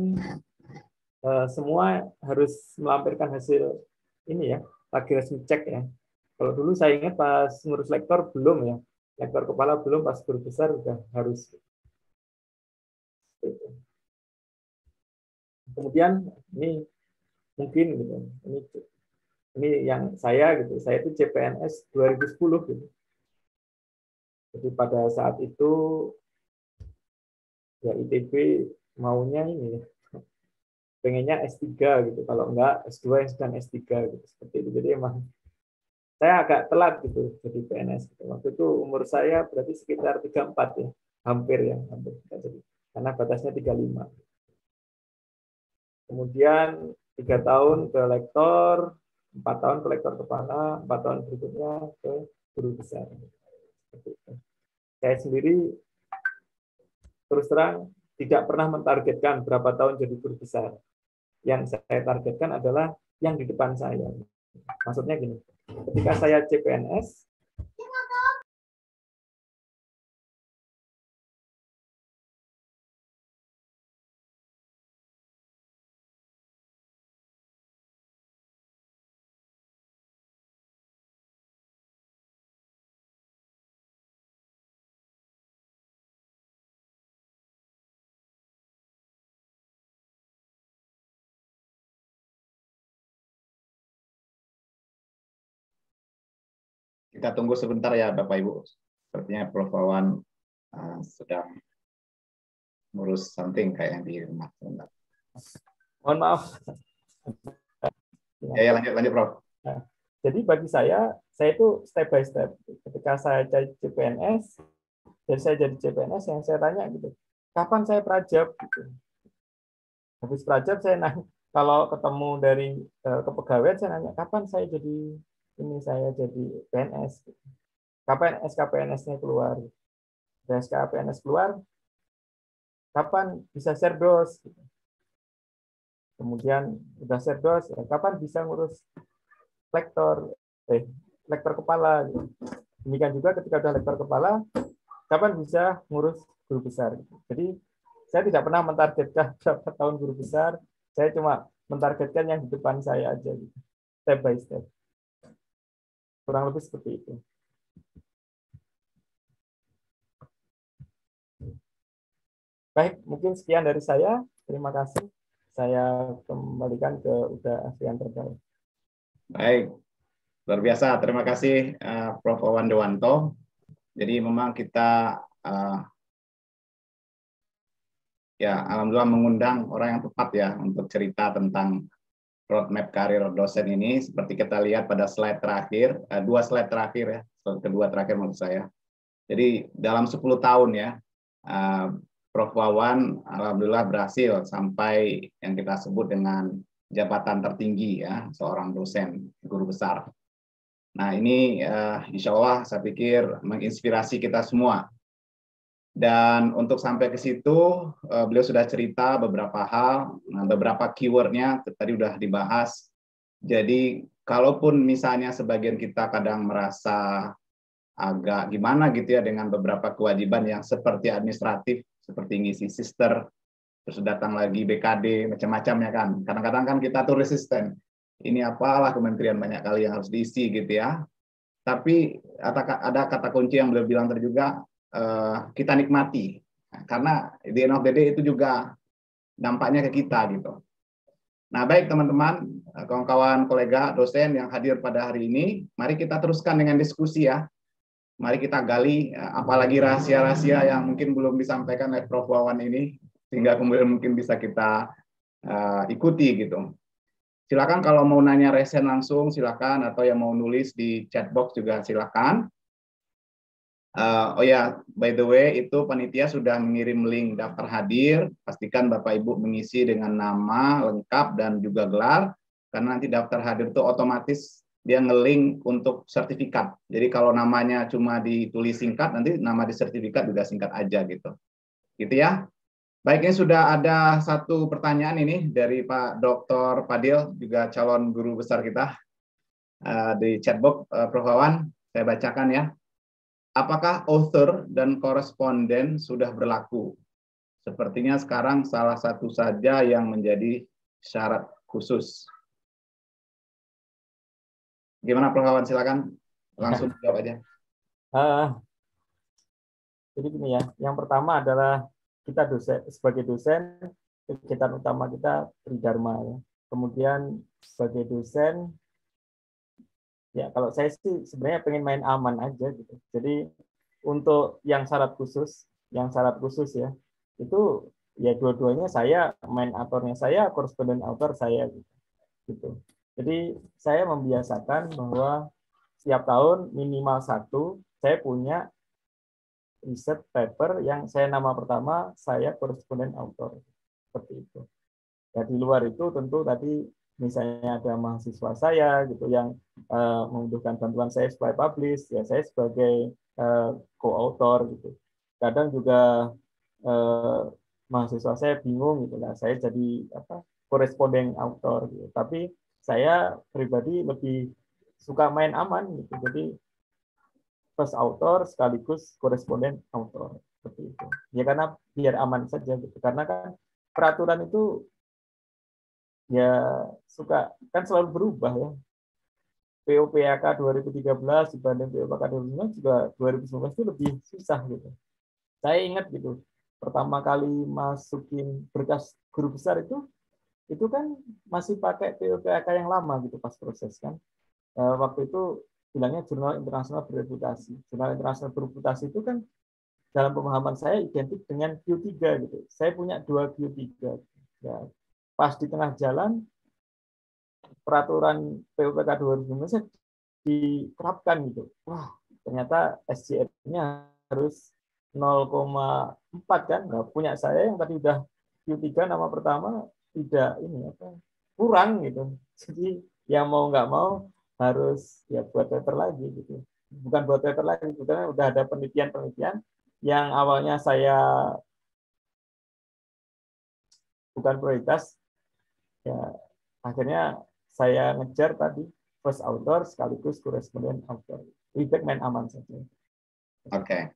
[SPEAKER 3] semua harus melampirkan hasil ini ya, plagiarisme cek ya. Kalau dulu saya ingat pas ngurus lektor belum ya. Lektor kepala belum, pas guru besar udah harus. Kemudian ini mungkin gitu. Ini yang saya gitu. Saya itu CPNS 2010 gitu. Jadi pada saat itu ya ITB maunya ini pengennya S3 gitu. Kalau enggak S2 dan S3 gitu. Seperti itu. Jadi emang saya agak telat gitu jadi PNS. Gitu. Waktu itu umur saya berarti sekitar 34 ya. Hampir ya, hampir. Jadi, karena batasnya 35. Kemudian 3 tahun ke lektor, 4 tahun ke lektor kepala, 4 tahun berikutnya ke guru besar. Saya sendiri terus terang tidak pernah mentargetkan berapa tahun jadi guru besar. Yang saya targetkan adalah yang di depan saya. Maksudnya gini, ketika saya CPNS,
[SPEAKER 2] Kita tunggu sebentar ya Bapak Ibu. Sepertinya Prof. Wawan sedang ngurus something kayak yang di rumah. Sebentar.
[SPEAKER 3] mohon maaf.
[SPEAKER 2] Ya lanjut Prof.
[SPEAKER 3] Nah, jadi bagi saya itu step by step. Ketika saya jadi CPNS, jadi CPNS yang saya tanya gitu, kapan saya prajab? Gitu. Habis prajab saya nanya, kalau ketemu dari kepegawaian saya nanya, kapan saya jadi PNS? Kapan SKPNS-nya keluar? Udah SKPNS keluar, kapan bisa serdos? Kemudian udah serdos, ya, kapan bisa ngurus lektor? lektor kepala. Gitu. Demikian juga ketika udah lektor kepala, kapan bisa ngurus guru besar. Gitu. Jadi saya tidak pernah mentargetkan berapa tahun guru besar, saya cuma mentargetkan yang di depan saya aja, gitu. Step by step. Kurang lebih seperti itu. Baik, mungkin sekian dari saya. Terima kasih. Saya kembalikan ke Uda Afrian terkait.
[SPEAKER 2] Baik, luar biasa. Terima kasih Prof. Wawan Dewanto. Jadi memang kita ya alhamdulillah mengundang orang yang tepat ya untuk cerita tentang roadmap karir dosen ini. Seperti kita lihat pada slide terakhir, 2 slide terakhir ya, kedua terakhir menurut saya. Jadi dalam 10 tahun ya, Prof. Wawan alhamdulillah berhasil sampai yang kita sebut dengan jabatan tertinggi ya, seorang dosen guru besar. Nah ini insya Allah saya pikir menginspirasi kita semua. Dan untuk sampai ke situ, beliau sudah cerita beberapa hal, beberapa keywordnya tadi sudah dibahas. Jadi kalaupun misalnya sebagian kita kadang merasa agak gimana gitu ya dengan beberapa kewajiban yang seperti administratif, seperti ngisi sister, terus datang lagi BKD, macam-macam ya kan. Kadang-kadang kan kita tuh resisten. Ini apalah kementerian banyak kali yang harus diisi gitu ya. Tapi ada kata kunci yang beliau bilang tadi juga, kita nikmati. Karena di end of the day itu juga dampaknya ke kita gitu. Nah baik teman-teman, kawan-kawan kolega dosen yang hadir pada hari ini, mari kita teruskan dengan diskusi ya. Mari kita gali apalagi rahasia-rahasia yang mungkin belum disampaikan oleh Prof. Wawan ini, sehingga kemudian mungkin bisa kita ikuti gitu. Silakan kalau mau nanya resen langsung silakan, atau yang mau nulis di chat box juga silakan. Oh ya, by the way, itu panitia sudah mengirim link daftar hadir. Pastikan Bapak Ibu mengisi dengan nama lengkap dan juga gelar, karena nanti daftar hadir itu otomatis dia nge-link untuk sertifikat. Jadi kalau namanya cuma ditulis singkat, nanti nama di sertifikat juga singkat aja gitu. Gitu ya. Baik, ini sudah ada satu pertanyaan ini dari Pak Dr. Fadil, juga calon guru besar kita di chatbox. Prof. Wawan, saya bacakan ya. Apakah author dan koresponden sudah berlaku? Sepertinya sekarang salah satu saja yang menjadi syarat khusus. Gimana Prof. Wawan? Silakan langsung jawab aja.
[SPEAKER 3] Jadi gini ya, yang pertama adalah kita dosen, sebagai dosen kegiatan utama kita tridharma ya. Kemudian sebagai dosen ya kalau saya sih sebenarnya pengen main aman aja gitu. Jadi untuk yang syarat khusus ya itu ya dua-duanya saya main autornya saya, koresponden autor saya gitu. Jadi saya membiasakan bahwa setiap tahun minimal 1 saya punya riset paper yang saya nama pertama saya koresponden autor seperti itu. Ya di luar itu tentu tadi misalnya ada mahasiswa saya gitu yang membutuhkan bantuan saya supaya publish, ya saya sebagai co-author gitu. Kadang juga mahasiswa saya bingung gitu lah, saya jadi koresponden author gitu. Tapi saya pribadi lebih suka main aman gitu. Jadi first author sekaligus koresponden author seperti itu. Ya karena biar aman saja gitu. Karena kan peraturan itu ya suka kan selalu berubah ya. POPAK 2013 dibanding POPAK 2019 juga 2019 itu lebih susah gitu. Saya ingat gitu, pertama kali masukin berkas guru besar itu kan masih pakai POPAK yang lama gitu pas proses kan. Waktu itu bilangnya jurnal internasional bereputasi. Jurnal internasional bereputasi itu kan dalam pemahaman saya identik dengan Q3 gitu. Saya punya 2 Q3. Ya, pas di tengah jalan peraturan POPK 2019 diterapkan gitu. Wah, ternyata SCR-nya harus 0,4 kan. Nah, punya saya yang tadi udah Q3 nama pertama tidak kurang gitu. Jadi yang mau nggak mau harus ya buat paper lagi gitu. Bukan buat paper lagi, karena udah ada penelitian-penelitian yang awalnya saya bukan prioritas, ya akhirnya saya ngejar tadi first author sekaligus correspondent author. Lebih baik main aman saja.
[SPEAKER 2] Oke.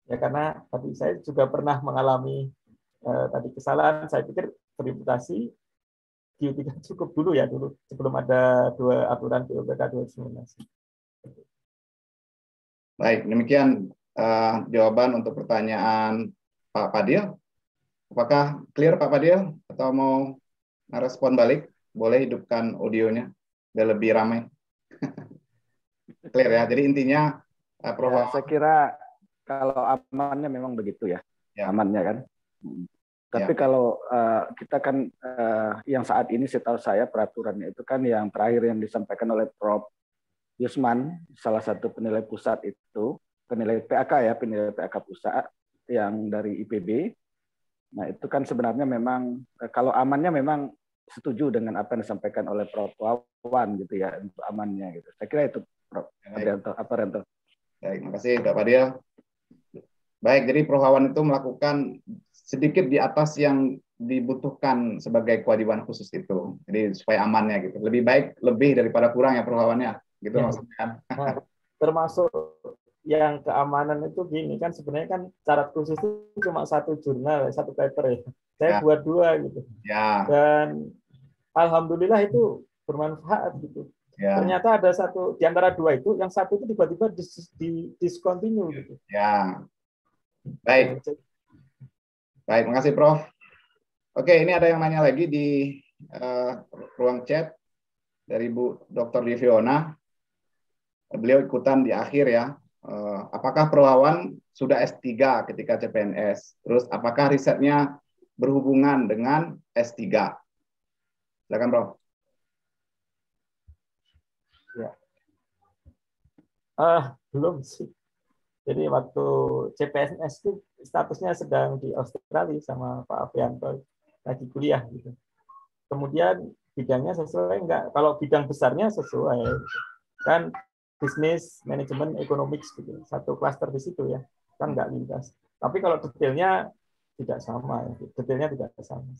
[SPEAKER 3] Ya karena tadi saya juga pernah mengalami tadi kesalahan. Saya pikir verifikasi Q3 cukup dulu ya dulu sebelum ada dua aturan POPK 2019.
[SPEAKER 2] Baik, demikian jawaban untuk pertanyaan Pak Fadil. Apakah clear Pak Fadil atau mau respon balik? Boleh hidupkan audionya biar lebih ramai. Clear ya. Jadi intinya
[SPEAKER 5] ya, saya kira kalau amannya memang begitu ya, amannya kan. Tapi kalau kita kan yang saat ini setahu saya peraturannya itu kan yang terakhir yang disampaikan oleh Prof. Yusman, salah satu penilai pusat itu, penilai PAK ya, penilai PAK pusat yang dari IPB. Nah itu kan sebenarnya memang kalau amannya memang setuju dengan apa yang disampaikan oleh Prof. Wawan gitu ya untuk amannya gitu. Saya kira itu Prof. Rento.
[SPEAKER 2] Baik, terima kasih Pak Fadil. Baik, jadi Prof. Wawan itu melakukan sedikit di atas yang dibutuhkan sebagai kewajiban khusus itu. Jadi supaya amannya gitu. Lebih baik lebih daripada kurang ya Prof. Wawannya. Gitu ya. Maksudnya.
[SPEAKER 3] Nah, termasuk yang keamanan itu gini kan sebenarnya kan syarat khusus itu cuma satu jurnal, satu paper ya. Saya buat dua gitu. Ya. Dan alhamdulillah itu bermanfaat gitu. Ya. Ternyata ada satu di antara dua itu, yang satu itu tiba-tiba discontinue gitu.
[SPEAKER 2] Ya. Baik. Baik, makasih Prof. Oke, ini ada yang nanya lagi di ruang chat dari Bu Dr. Liviona. Beliau ikutan di akhir ya. Apakah Prof. Wawan sudah S3 ketika CPNS? Terus apakah risetnya berhubungan dengan S3? Silakan Prof.
[SPEAKER 3] Ya. Belum sih. Jadi waktu CPNS itu statusnya sedang di Australia sama Pak Afianto lagi kuliah gitu. Kemudian bidangnya sesuai enggak? Kalau bidang besarnya sesuai. Kan bisnis, manajemen, economics gitu. Satu klaster di situ ya. Kan enggak lintas. Tapi kalau detailnya tidak sama ya. Detailnya tidak sama.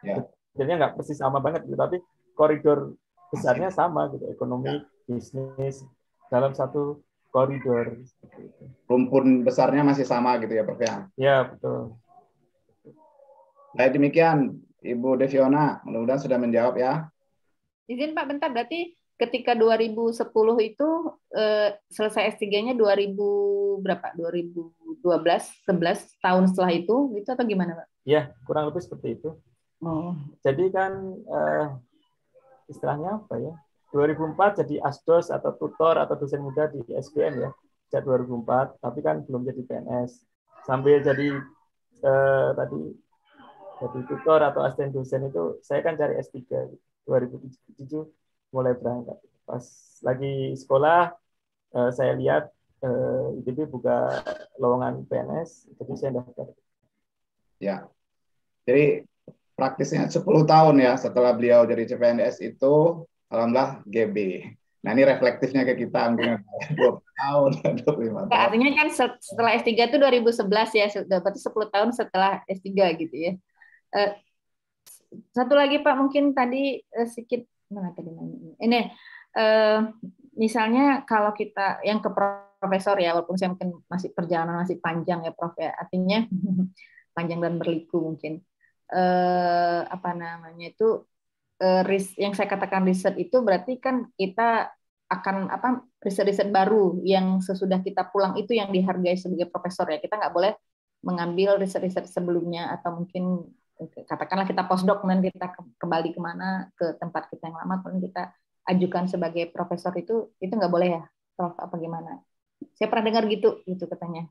[SPEAKER 2] Ya.
[SPEAKER 3] Detailnya enggak persis sama banget gitu, tapi koridor besarnya sama gitu. Ekonomi, bisnis dalam satu koridor.
[SPEAKER 2] Rumpun besarnya masih sama gitu ya, Prof ya?
[SPEAKER 3] Ya, betul.
[SPEAKER 2] Baik, demikian Ibu Deviona, mudah-mudahan sudah menjawab ya.
[SPEAKER 4] Izin Pak, bentar, berarti ketika 2010 itu selesai S3-nya 2000 berapa? 2012, 11 tahun setelah itu atau gimana, Pak?
[SPEAKER 3] Ya, kurang lebih seperti itu. Jadi kan istilahnya apa ya? 2004 jadi asdos atau tutor atau dosen muda di SBM ya, sejak 2004, tapi kan belum jadi PNS. Sambil jadi jadi tutor atau asisten dosen itu saya kan cari S3 2007 mulai berangkat. Pas lagi sekolah saya lihat ITB buka lowongan PNS, jadi saya daftar.
[SPEAKER 2] Ya. Jadi praktisnya 10 tahun ya setelah beliau jadi CPNS itu alhamdulillah GB. Nah ini reflektifnya ke kita mungkin 20 tahun, 25 tahun.
[SPEAKER 4] Artinya kan setelah S3 itu 2011 ya, berarti 10 tahun setelah S3 gitu ya. Satu lagi Pak, mungkin tadi sedikit mana tadi ini misalnya kalau kita yang ke profesor ya, walaupun saya mungkin masih perjalanan masih panjang ya Prof ya, artinya panjang dan berliku mungkin apa namanya itu yang saya katakan riset itu berarti kan kita akan riset-riset baru yang sesudah kita pulang itu yang dihargai sebagai profesor ya. Kita nggak boleh mengambil riset-riset sebelumnya atau mungkin katakanlah kita postdoc dan kita kembali kemana ke tempat kita yang lama kemudian kita ajukan sebagai profesor itu nggak boleh ya Prof, apa gimana? Saya pernah dengar gitu katanya.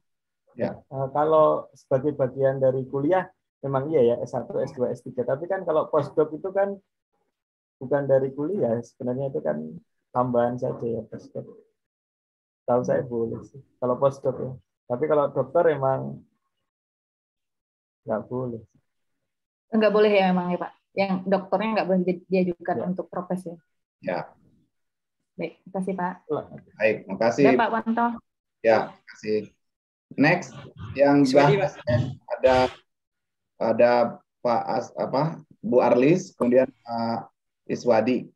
[SPEAKER 3] Ya, kalau sebagai bagian dari kuliah memang iya ya S1, S2, S3. Tapi kan kalau postdoc itu kan bukan dari kuliah, sebenarnya itu kan tambahan saja ya postdoc. Tahu saya boleh sih kalau postdoc ya. Tapi kalau dokter emang nggak boleh.
[SPEAKER 4] Nggak boleh ya memang ya Pak. Yang dokternya nggak boleh diajukan untuk profesi.
[SPEAKER 2] Ya.
[SPEAKER 4] Baik, terima kasih Pak.
[SPEAKER 2] Baik, terima kasih.
[SPEAKER 4] Ya Pak Wanto.
[SPEAKER 2] Ya, terima kasih. Next yang ada Pak Bu Arlis, kemudian Iswadi.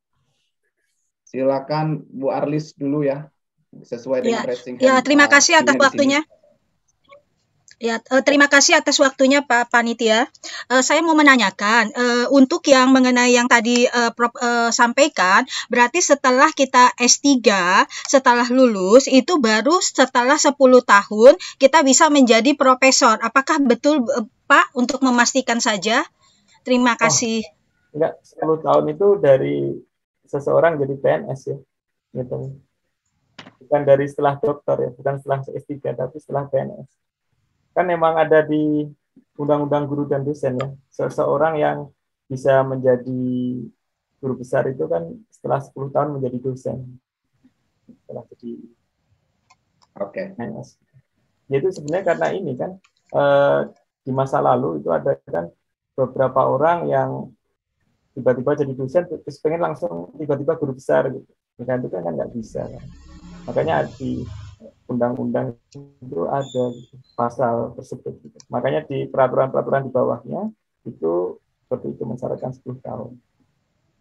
[SPEAKER 2] Silakan Bu Arlis dulu ya, sesuai dengan raising hand.
[SPEAKER 6] Ya, terima kasih atas waktunya. Ya, terima kasih atas waktunya Pak Panitia. Saya mau menanyakan untuk yang mengenai yang tadi Prof sampaikan, berarti setelah kita S3, setelah lulus itu baru setelah 10 tahun kita bisa menjadi profesor. Apakah betul Pak, untuk memastikan saja? Terima kasih.
[SPEAKER 3] Enggak, 10 tahun itu dari seseorang jadi PNS ya. Gitu. Bukan dari setelah dokter ya, bukan setelah S3, tapi setelah PNS. Kan memang ada di Undang-Undang Guru dan Dosen ya, seseorang yang bisa menjadi guru besar itu kan setelah 10 tahun menjadi dosen. Setelah jadi PNS. Jadi sebenarnya karena ini kan di masa lalu itu ada kan beberapa orang yang tiba-tiba jadi dosen terus pengen langsung tiba-tiba guru besar gitu. Dengan itu kan nggak bisa kan. Makanya di undang-undang itu ada pasal tersebut. Gitu. Makanya di peraturan-peraturan di bawahnya itu seperti itu mensyaratkan 10 tahun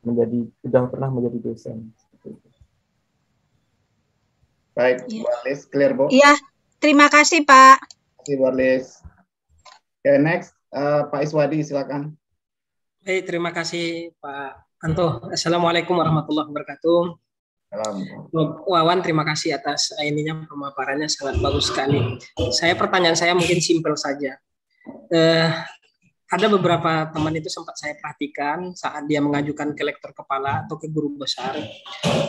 [SPEAKER 3] sudah pernah menjadi dosen.
[SPEAKER 2] Baik, Bu Arlis, clear Bu?
[SPEAKER 6] Iya, terima kasih Pak.
[SPEAKER 2] Terima kasih Bu Arlis. Okay, next Pak Iswadi silakan.
[SPEAKER 7] Baik, terima kasih Pak Anto. Assalamualaikum warahmatullahi wabarakatuh. Wawan, terima kasih atas ininya, pemaparannya sangat bagus sekali. Pertanyaan saya mungkin simpel saja. Ada beberapa teman itu sempat saya perhatikan saat dia mengajukan ke lektor kepala atau ke guru besar,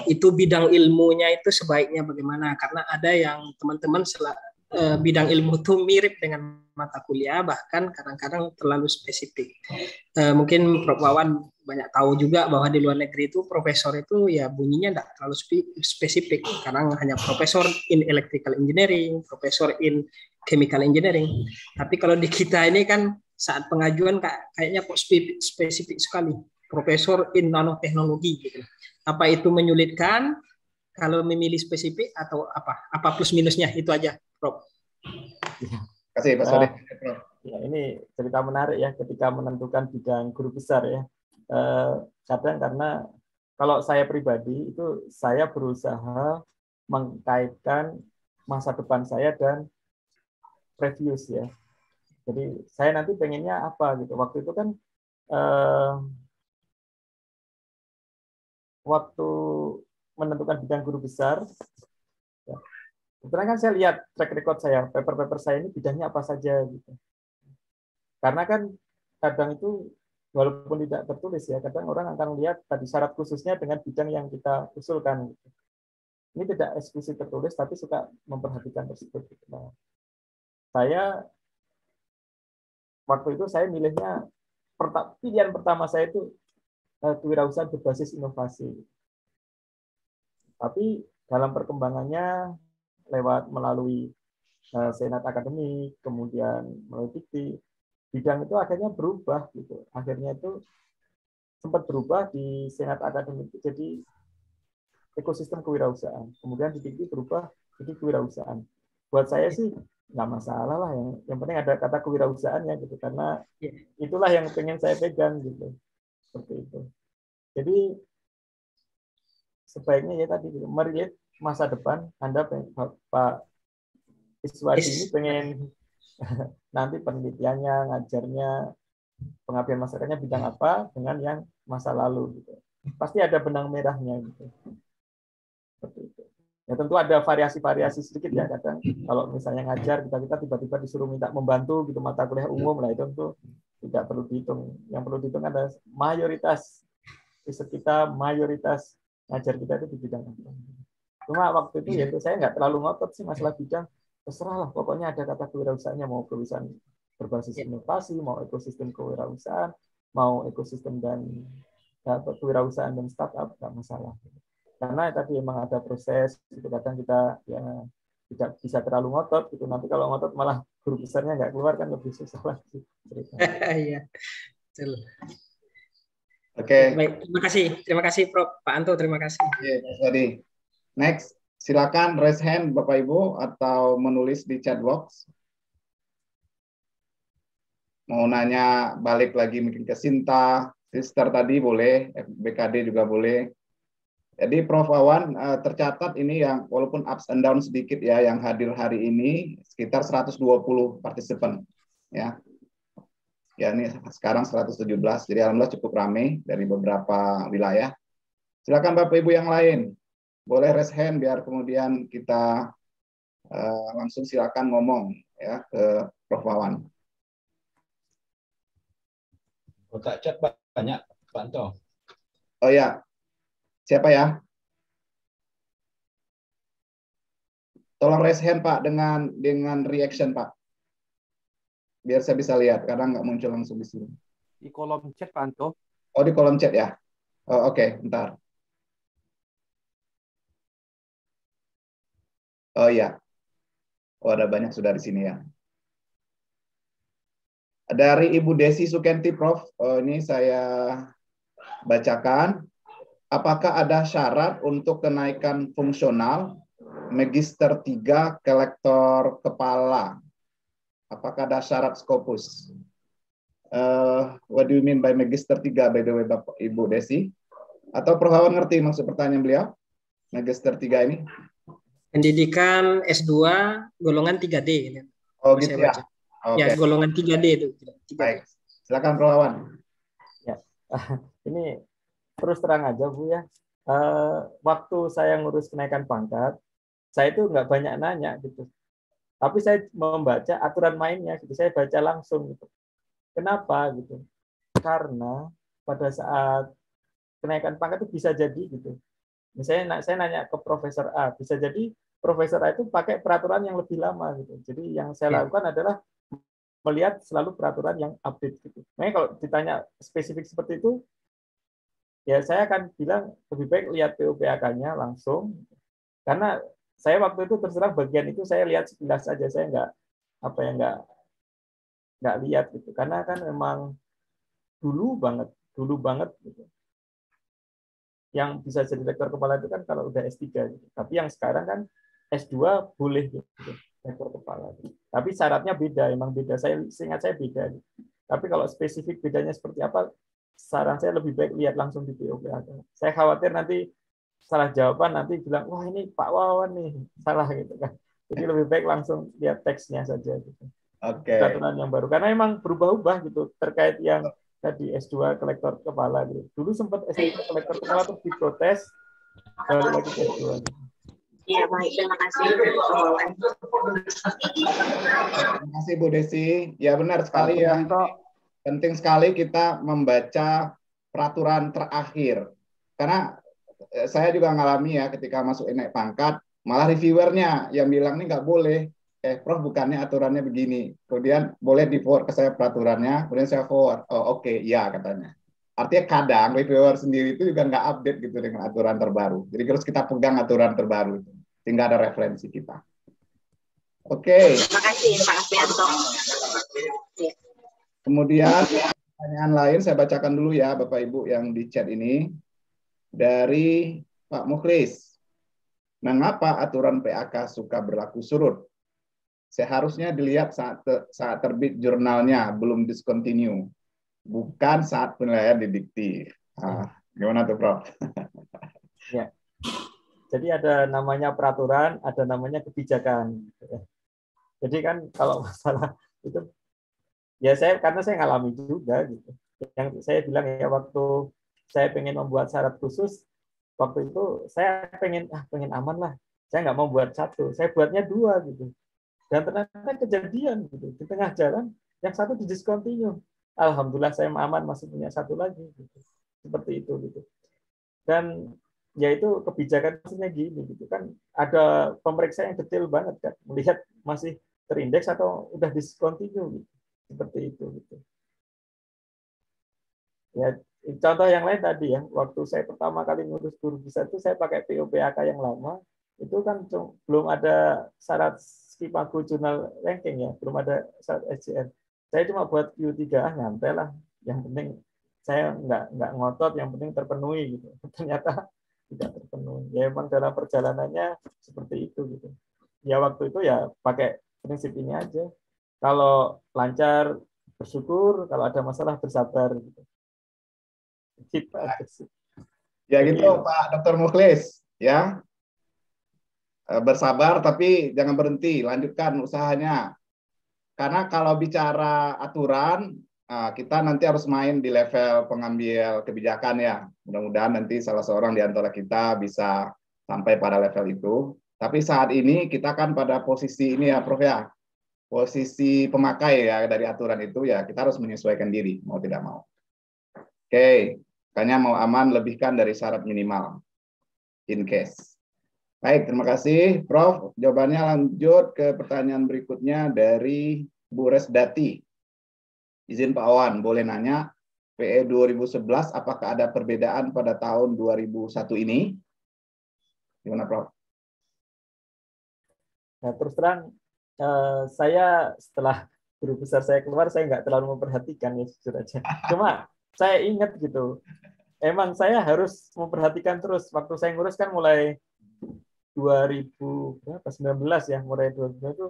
[SPEAKER 7] itu bidang ilmunya itu sebaiknya bagaimana? Karena ada yang teman-teman bidang ilmu itu mirip dengan mata kuliah, bahkan kadang-kadang terlalu spesifik. Mungkin Prof. Wawan banyak tahu juga bahwa di luar negeri itu profesor itu ya bunyinya tidak terlalu spesifik, karena hanya profesor in electrical engineering, profesor in chemical engineering. Tapi kalau di kita ini kan saat pengajuan kayaknya kok spesifik sekali, profesor in nanoteknologi gitu. Apa itu menyulitkan kalau memilih spesifik atau apa plus minusnya? Itu aja, Prof.
[SPEAKER 2] Terima kasih Pak Sodi.
[SPEAKER 3] Ya, ini cerita menarik ya ketika menentukan bidang guru besar ya. Kadang karena kalau saya pribadi itu saya berusaha mengkaitkan masa depan saya dan previous ya. Jadi saya nanti pengennya apa gitu. Waktu itu kan waktu menentukan bidang guru besar, ya, kebetulan kan saya lihat track record saya, paper-paper saya ini bidangnya apa saja gitu. Karena kan kadang itu walaupun tidak tertulis ya, kadang orang akan lihat tadi syarat khususnya dengan bidang yang kita usulkan. Gitu. Ini tidak eksplisit tertulis, tapi suka memperhatikan tersebut. Gitu. Nah, saya waktu itu saya milihnya pilihan pertama saya itu kewirausahaan berbasis inovasi. Tapi dalam perkembangannya melalui senat akademik, kemudian melalui dikti, bidang itu akhirnya berubah gitu. Akhirnya itu sempat berubah di senat akademik itu jadi ekosistem kewirausahaan. Kemudian di dikti berubah jadi kewirausahaan. Buat saya sih nggak masalah lah, yang penting ada kata kewirausahaan ya gitu, karena itulah yang pengen saya pegang gitu, seperti itu. Jadi sebaiknya ya tadi melihat masa depan Anda, Pak Iswadi ini pengen nanti penelitiannya, ngajarnya, pengabdian masyarakatnya bidang apa dengan yang masa lalu gitu. Pasti ada benang merahnya gitu. Seperti itu. Ya tentu ada variasi-variasi sedikit ya, kadang kalau misalnya ngajar kita tiba-tiba disuruh minta membantu gitu mata kuliah umum lah, itu tentu tidak perlu dihitung. Yang perlu dihitung adalah mayoritas riset kita, mayoritas ngajar kita itu di bidang apa. Cuma waktu itu ya saya nggak terlalu ngotot sih masalah bidang, terserah lah pokoknya ada kata kewirausahaannya, mau kewirausahaan berbasis inovasi, mau ekosistem kewirausahaan, mau ekosistem dan kewirausahaan dan startup, nggak masalah. Karena tadi memang ada proses, gitu. Kadang kita ya tidak bisa terlalu ngotot gitu. Nanti kalau ngotot malah guru besarnya nggak keluar kan lebih susah lagi.
[SPEAKER 7] Iya, betul.
[SPEAKER 2] Oke.
[SPEAKER 7] Baik, terima kasih Prof. Pak Anto, terima kasih.
[SPEAKER 2] Mas Wadi. Next, silakan raise hand Bapak Ibu atau menulis di chat box. Mau nanya balik lagi mungkin ke Sinta, Sister tadi boleh, BKD juga boleh. Jadi Prof. Wawan, tercatat ini yang walaupun ups and down sedikit ya, yang hadir hari ini sekitar 120 partisipan ya. Ya ini sekarang 117, jadi alhamdulillah cukup ramai dari beberapa wilayah. Silakan Bapak Ibu yang lain, boleh raise hand biar kemudian kita langsung silakan ngomong ya ke Prof. Wawan.
[SPEAKER 8] Kotak chat banyak, Pak Anto.
[SPEAKER 2] Oh ya, siapa ya? Tolong raise hand Pak dengan reaction Pak. Biar saya bisa lihat, karena nggak muncul langsung di sini.
[SPEAKER 3] Di kolom chat, Pak Anto.
[SPEAKER 2] Oh, di kolom chat ya? Oh, oke, bentar. Oh iya. Oh, ada banyak sudah di sini ya. Dari Ibu Desi Sukenti, Prof. Oh, ini saya bacakan. Apakah ada syarat untuk kenaikan fungsional Magister 3 kolektor kepala? Apakah ada syarat Scopus? What do you mean by Magister 3, by the way, Bapak Ibu Desi? Atau Prof. Wawan ngerti maksud pertanyaan beliau? Magister 3 ini?
[SPEAKER 7] Pendidikan S2 golongan 3D.
[SPEAKER 2] Oh gitu ya?
[SPEAKER 7] Okay. Ya, golongan 3D itu. 3D.
[SPEAKER 2] Baik, silakan Prof. Wawan.
[SPEAKER 3] Ya, ini terus terang aja Bu ya. Waktu saya ngurus kenaikan pangkat, saya itu nggak banyak nanya gitu. Tapi saya membaca aturan mainnya gitu. Saya baca langsung gitu. Kenapa gitu? Karena pada saat kenaikan pangkat itu bisa jadi gitu. Misalnya saya nanya ke Profesor A, bisa jadi Profesor A itu pakai peraturan yang lebih lama gitu. Jadi yang saya lakukan adalah melihat selalu peraturan yang update gitu. Makanya kalau ditanya spesifik seperti itu, ya saya akan bilang lebih baik lihat PUPAK-nya langsung. Karena saya waktu itu terserah bagian itu saya lihat sekilas saja, saya nggak lihat gitu. Karena kan memang dulu banget gitu. Yang bisa jadi rektor kepala itu kan kalau udah S3 gitu. Tapi yang sekarang kan S2 boleh gitu, rektor kepala. Tapi syaratnya beda, emang beda. Seingat saya beda. Gitu. Tapi kalau spesifik bedanya seperti apa, saran saya lebih baik lihat langsung di PUPAK. Saya khawatir nanti salah jawaban, nanti bilang, wah ini Pak Wawan nih, salah gitu kan. Jadi lebih baik langsung lihat teksnya saja gitu.
[SPEAKER 2] Oke.
[SPEAKER 3] Peraturan yang baru. Karena emang berubah-ubah gitu, terkait yang tadi S2 kolektor kepala gitu. Dulu sempat S2 kolektor kepala tuh diprotes, balik lagi ke S2.
[SPEAKER 6] Iya, baik. Terima kasih.
[SPEAKER 2] Terima kasih Bu Desi. Ya benar sekali ya. Penting sekali kita membaca peraturan terakhir. Karena saya juga ngalami ya ketika masuk naik pangkat, malah reviewernya yang bilang ini nggak boleh. Prof bukannya aturannya begini. Kemudian boleh di-forward ke saya peraturannya, kemudian saya forward. Oh oke, iya katanya. Artinya kadang reviewer sendiri itu juga nggak update gitu dengan aturan terbaru. Jadi harus kita pegang aturan terbaru itu, sehingga ada referensi kita. Oke.
[SPEAKER 6] Terima kasih Pak Afianto.
[SPEAKER 2] Kemudian pertanyaan lain saya bacakan dulu ya Bapak Ibu yang di chat ini. Dari Pak Mukhlis. Mengapa aturan PAK suka berlaku surut? Seharusnya dilihat saat terbit jurnalnya, belum discontinue. Bukan saat penilaian didikti. Gimana tuh, Prof?
[SPEAKER 3] Ya. Jadi ada namanya peraturan, ada namanya kebijakan. Jadi kan kalau masalah itu, ya karena saya ngalami juga gitu. Yang saya bilang ya waktu saya pengen membuat syarat khusus, waktu itu saya pengen aman lah. Saya nggak mau buat satu, saya buatnya 2 gitu. Dan ternyata kejadian gitu. Di tengah jalan, yang satu didiscontinue. Alhamdulillah saya aman, masih punya 1 lagi. Gitu. Seperti itu gitu. Dan yaitu kebijakan maksudnya gini gitu kan, ada pemeriksa yang detail banget kan, melihat masih terindeks atau udah discontinue gitu. Seperti itu gitu. Ya, contoh yang lain tadi ya, waktu saya pertama kali ngurus guru besar itu saya pakai PUPAK yang lama, itu kan belum ada syarat Skimago Jurnal Ranking ya, belum ada syarat SJR. Saya cuma buat Q3 nyantai lah, yang penting saya nggak ngotot, yang penting terpenuhi gitu. Ternyata tidak terpenuhi. Ya emang dalam perjalanannya seperti itu gitu. Ya waktu itu ya pakai prinsip ini aja. Kalau lancar bersyukur, kalau ada masalah bersabar gitu.
[SPEAKER 2] Ya
[SPEAKER 3] Jadi,
[SPEAKER 2] gitu Pak Dr. Mukhlis, ya. Bersabar tapi jangan berhenti, lanjutkan usahanya. Karena kalau bicara aturan, kita nanti harus main di level pengambil kebijakan ya. Mudah-mudahan nanti salah seorang di antara kita bisa sampai pada level itu. Tapi saat ini kita kan pada posisi ini ya Prof ya, posisi pemakai ya dari aturan itu ya, kita harus menyesuaikan diri mau tidak mau. Oke, makanya mau aman lebihkan dari syarat minimal in case. Baik, terima kasih Prof. Jawabannya lanjut ke pertanyaan berikutnya dari Bu Resdati. Izin Pak Awan, boleh nanya, PE 2011 apakah ada perbedaan pada tahun 2001 ini? Gimana Prof?
[SPEAKER 3] Nah, terus terang, saya setelah guru besar saya keluar, saya nggak terlalu memperhatikan ya jujur aja. Cuma saya ingat gitu, emang saya harus memperhatikan terus. Waktu saya ngurus kan mulai 2019 ya, mulai 2019 itu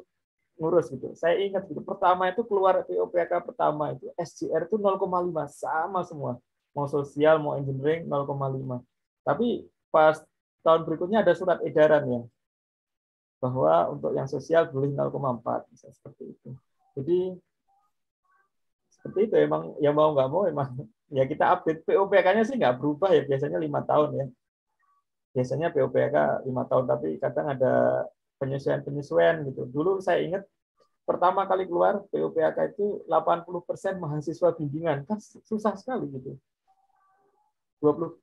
[SPEAKER 3] ngurus gitu. Saya ingat gitu, pertama itu keluar POPK pertama itu SCR itu 0,5 sama semua. Mau sosial, mau engineering 0,5. Tapi pas tahun berikutnya ada surat edaran ya, bahwa untuk yang sosial boleh 0,4 bisa seperti itu. Jadi seperti itu emang ya mau nggak mau emang ya kita update. POPK-nya sih nggak berubah ya, biasanya 5 tahun ya. Biasanya POPK 5 tahun, tapi kadang ada penyesuaian gitu. Dulu saya ingat pertama kali keluar POPK itu 80% mahasiswa bimbingan, kan susah sekali gitu. 80%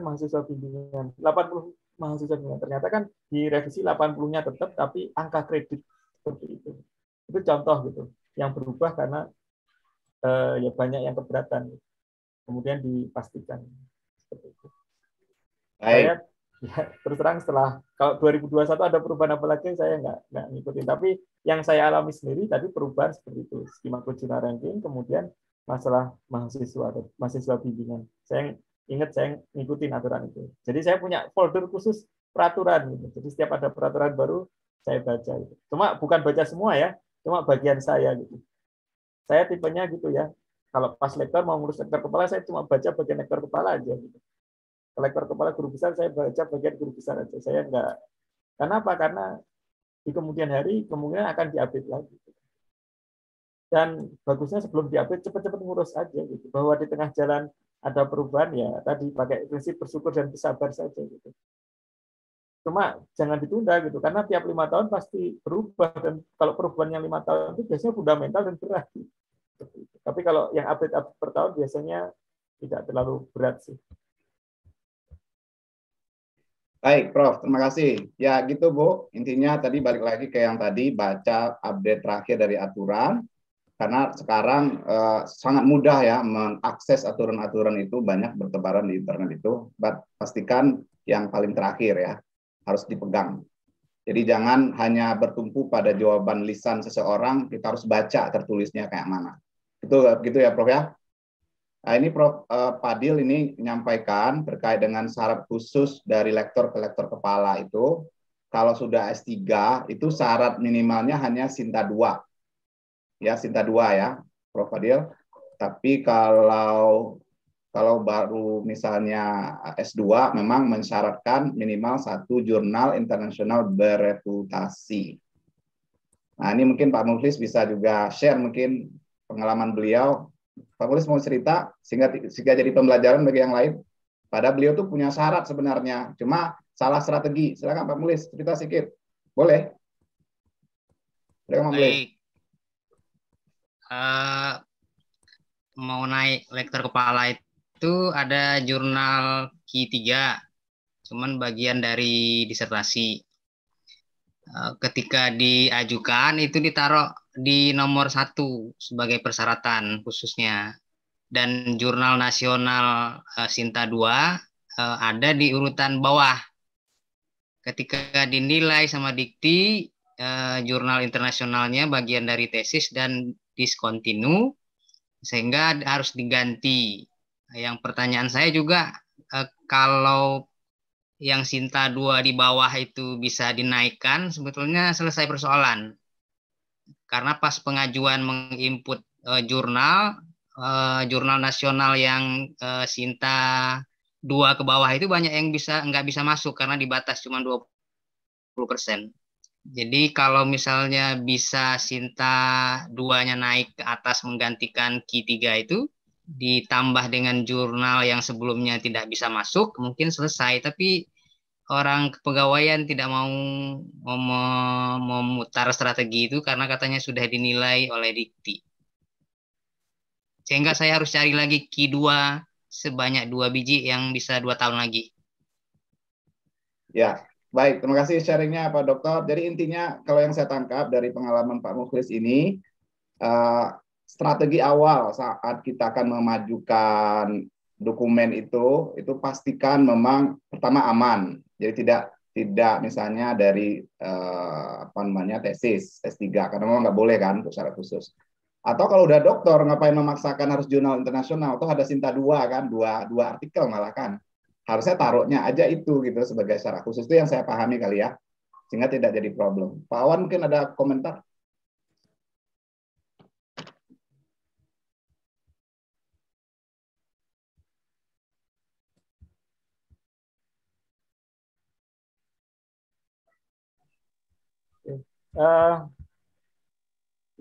[SPEAKER 3] mahasiswa bimbingan, 80 mahasiswa bimbingan. Ternyata kan direvisi 80-nya tetap, tapi angka kredit seperti itu. Itu contoh gitu, yang berubah karena ya banyak yang keberatan. Kemudian dipastikan seperti itu. Saya ya, terus terang setelah kalau 2021 ada perubahan apa lagi saya nggak ngikutin. Tapi yang saya alami sendiri tadi perubahan seperti itu, skema Kojuna ranking, kemudian masalah mahasiswa bimbingan. Saya ingat saya ngikutin aturan itu. Jadi saya punya folder khusus peraturan gitu. Jadi setiap ada peraturan baru saya baca itu. Cuma bukan baca semua ya, cuma bagian saya gitu. Saya tipenya gitu ya. Kalau pas lektor mau ngurus lektor kepala, saya cuma baca bagian lektor kepala aja gitu. Lektor kepala guru besar saya baca bagian guru besar aja. Saya enggak. Kenapa? Karena di kemudian hari kemungkinan akan diupdate lagi. Dan bagusnya sebelum diupdate cepat-cepat ngurus aja gitu. Bahwa di tengah jalan ada perubahan ya tadi pakai prinsip bersyukur dan bersabar saja gitu. Cuma jangan ditunda gitu karena tiap 5 tahun pasti berubah, dan kalau perubahan yang 5 tahun itu biasanya fundamental dan berat. Gitu. Tapi kalau yang update per tahun biasanya tidak terlalu berat sih.
[SPEAKER 2] Baik, Prof. Terima kasih. Ya gitu, Bu. Intinya tadi balik lagi ke yang tadi, baca update terakhir dari aturan. Karena sekarang sangat mudah ya mengakses aturan-aturan itu, banyak bertebaran di internet itu. Pastikan yang paling terakhir ya, harus dipegang. Jadi jangan hanya bertumpu pada jawaban lisan seseorang, kita harus baca tertulisnya kayak mana. Itu begitu ya, Prof ya? Nah, ini Prof Padil ini menyampaikan terkait dengan syarat khusus dari lektor ke lektor kepala itu, kalau sudah S3 itu syarat minimalnya hanya Sinta 2. Ya, Sinta 2 ya, Prof Padil. Tapi kalau baru misalnya S2 memang mensyaratkan minimal 1 jurnal internasional bereputasi. Nah, ini mungkin Pak Mukhlis bisa juga share mungkin pengalaman beliau. Pak Mukhlis mau cerita sehingga jadi pembelajaran bagi yang lain. Padahal beliau tuh punya syarat sebenarnya, cuma salah strategi. Silakan Pak Mukhlis cerita sedikit. Boleh? Silakan Pak Mukhlis.
[SPEAKER 9] Mau naik lektor kepala itu ada jurnal Q3, cuman bagian dari disertasi. Ketika diajukan itu ditaruh di nomor 1 sebagai persyaratan khususnya, dan jurnal nasional Sinta 2 ada di urutan bawah. Ketika dinilai sama dikti, jurnal internasionalnya bagian dari tesis dan diskontinu, sehingga harus diganti. Yang pertanyaan saya juga, kalau yang Sinta 2 di bawah itu bisa dinaikkan, sebetulnya selesai persoalan. Karena pas pengajuan menginput jurnal nasional yang Sinta 2 ke bawah itu banyak yang nggak bisa masuk karena dibatas cuma 20%. Jadi kalau misalnya bisa Sinta 2-nya naik ke atas menggantikan Ki 3 itu, ditambah dengan jurnal yang sebelumnya tidak bisa masuk, mungkin selesai. Tapi orang kepegawaian tidak mau memutar strategi itu karena katanya sudah dinilai oleh Dikti. Sehingga saya harus cari lagi Ki 2 sebanyak 2 biji yang bisa 2 tahun lagi.
[SPEAKER 2] Ya, baik. Terima kasih sharingnya Pak Dokter. Jadi intinya kalau yang saya tangkap dari pengalaman Pak Mukhlis ini, strategi awal saat kita akan memajukan dokumen itu pastikan memang pertama aman. Jadi tidak misalnya dari tesis S3 karena memang nggak boleh kan untuk syarat khusus. Atau kalau udah dokter ngapain memaksakan harus jurnal internasional, atau ada Sinta 2 kan, dua artikel malah kan. Harusnya taruhnya aja itu gitu sebagai syarat khusus, itu yang saya pahami kali ya, sehingga tidak jadi problem. Pak Awan mungkin ada komentar?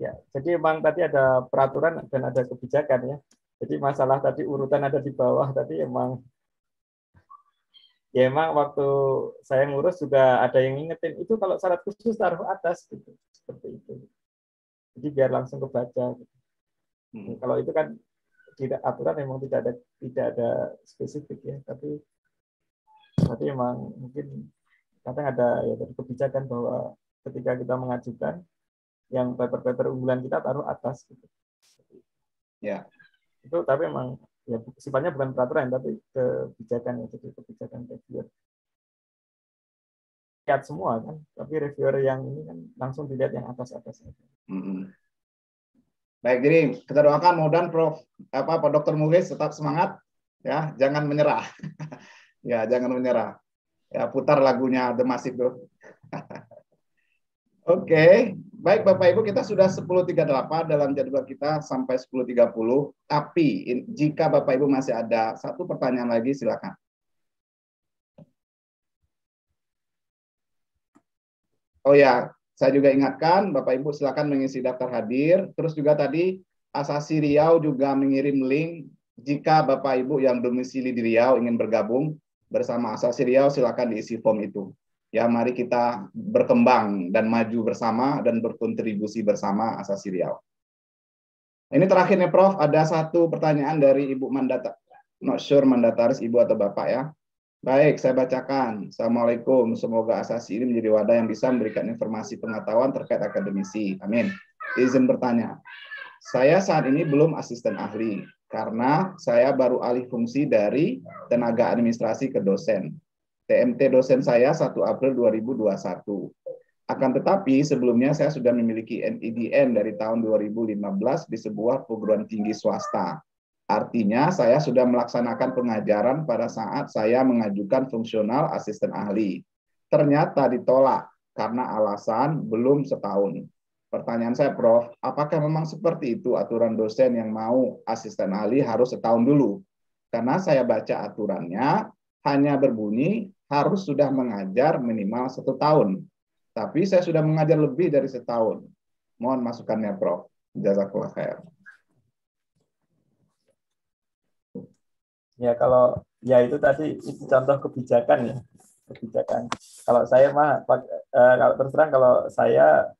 [SPEAKER 3] Ya, jadi memang tadi ada peraturan dan ada kebijakan ya. Jadi masalah tadi urutan ada di bawah tadi emang waktu saya ngurus juga ada yang ngingetin itu kalau syarat khusus taruh atas gitu, seperti itu. Jadi biar langsung kebaca. Gitu. Kalau itu kan tidak aturan memang tidak ada spesifik ya, tapi memang mungkin kadang ada ya dari kebijakan bahwa ketika kita mengajukan yang paper-paper unggulan kita taruh atas gitu.
[SPEAKER 2] Ya.
[SPEAKER 3] Itu tapi memang ya sifatnya bukan peraturan tapi kebijakan ya, jadi kebijakan reviewer. Lihat semua kan, tapi reviewer yang ini kan langsung dilihat yang atas-atasnya.
[SPEAKER 2] Baik, jadi kita doakan mudah-mudahan Pak Dr. Mukhlis tetap semangat ya, jangan menyerah. Ya, jangan menyerah. Ya, putar lagunya The Massive Bro. Oke, baik Bapak Ibu, kita sudah 10.38 dalam jadwal kita sampai 10.30. Tapi jika Bapak Ibu masih ada satu pertanyaan lagi, silakan. Oh ya, saya juga ingatkan Bapak Ibu silakan mengisi daftar hadir. Terus juga tadi Asasi Riau juga mengirim link. Jika Bapak Ibu yang domisili di Riau ingin bergabung bersama Asasi Riau, silakan diisi form itu. Ya, mari kita berkembang dan maju bersama dan berkontribusi bersama Asasi Riau. Ini terakhirnya Prof, ada satu pertanyaan dari Ibu Mandata. Not sure mandataris Ibu atau Bapak ya. Baik, saya bacakan. Assalamualaikum. Semoga Asasi ini menjadi wadah yang bisa memberikan informasi pengetahuan terkait akademisi. Amin. Izin bertanya. Saya saat ini belum asisten ahli karena saya baru alih fungsi dari tenaga administrasi ke dosen. TMT dosen saya 1 April 2021. Akan tetapi sebelumnya saya sudah memiliki NIDN dari tahun 2015 di sebuah perguruan tinggi swasta. Artinya saya sudah melaksanakan pengajaran pada saat saya mengajukan fungsional asisten ahli. Ternyata ditolak karena alasan belum setahun. Pertanyaan saya Prof, apakah memang seperti itu aturan dosen yang mau asisten ahli harus setahun dulu? Karena saya baca aturannya hanya berbunyi harus sudah mengajar minimal 1 tahun. Tapi saya sudah mengajar lebih dari 1 tahun. Mohon masukannya, Prof. Jazakallah khair.
[SPEAKER 3] Ya kalau ya itu tadi itu contoh kebijakan ya. Kebijakan. Kalau saya mah kalau terus terang kalau saya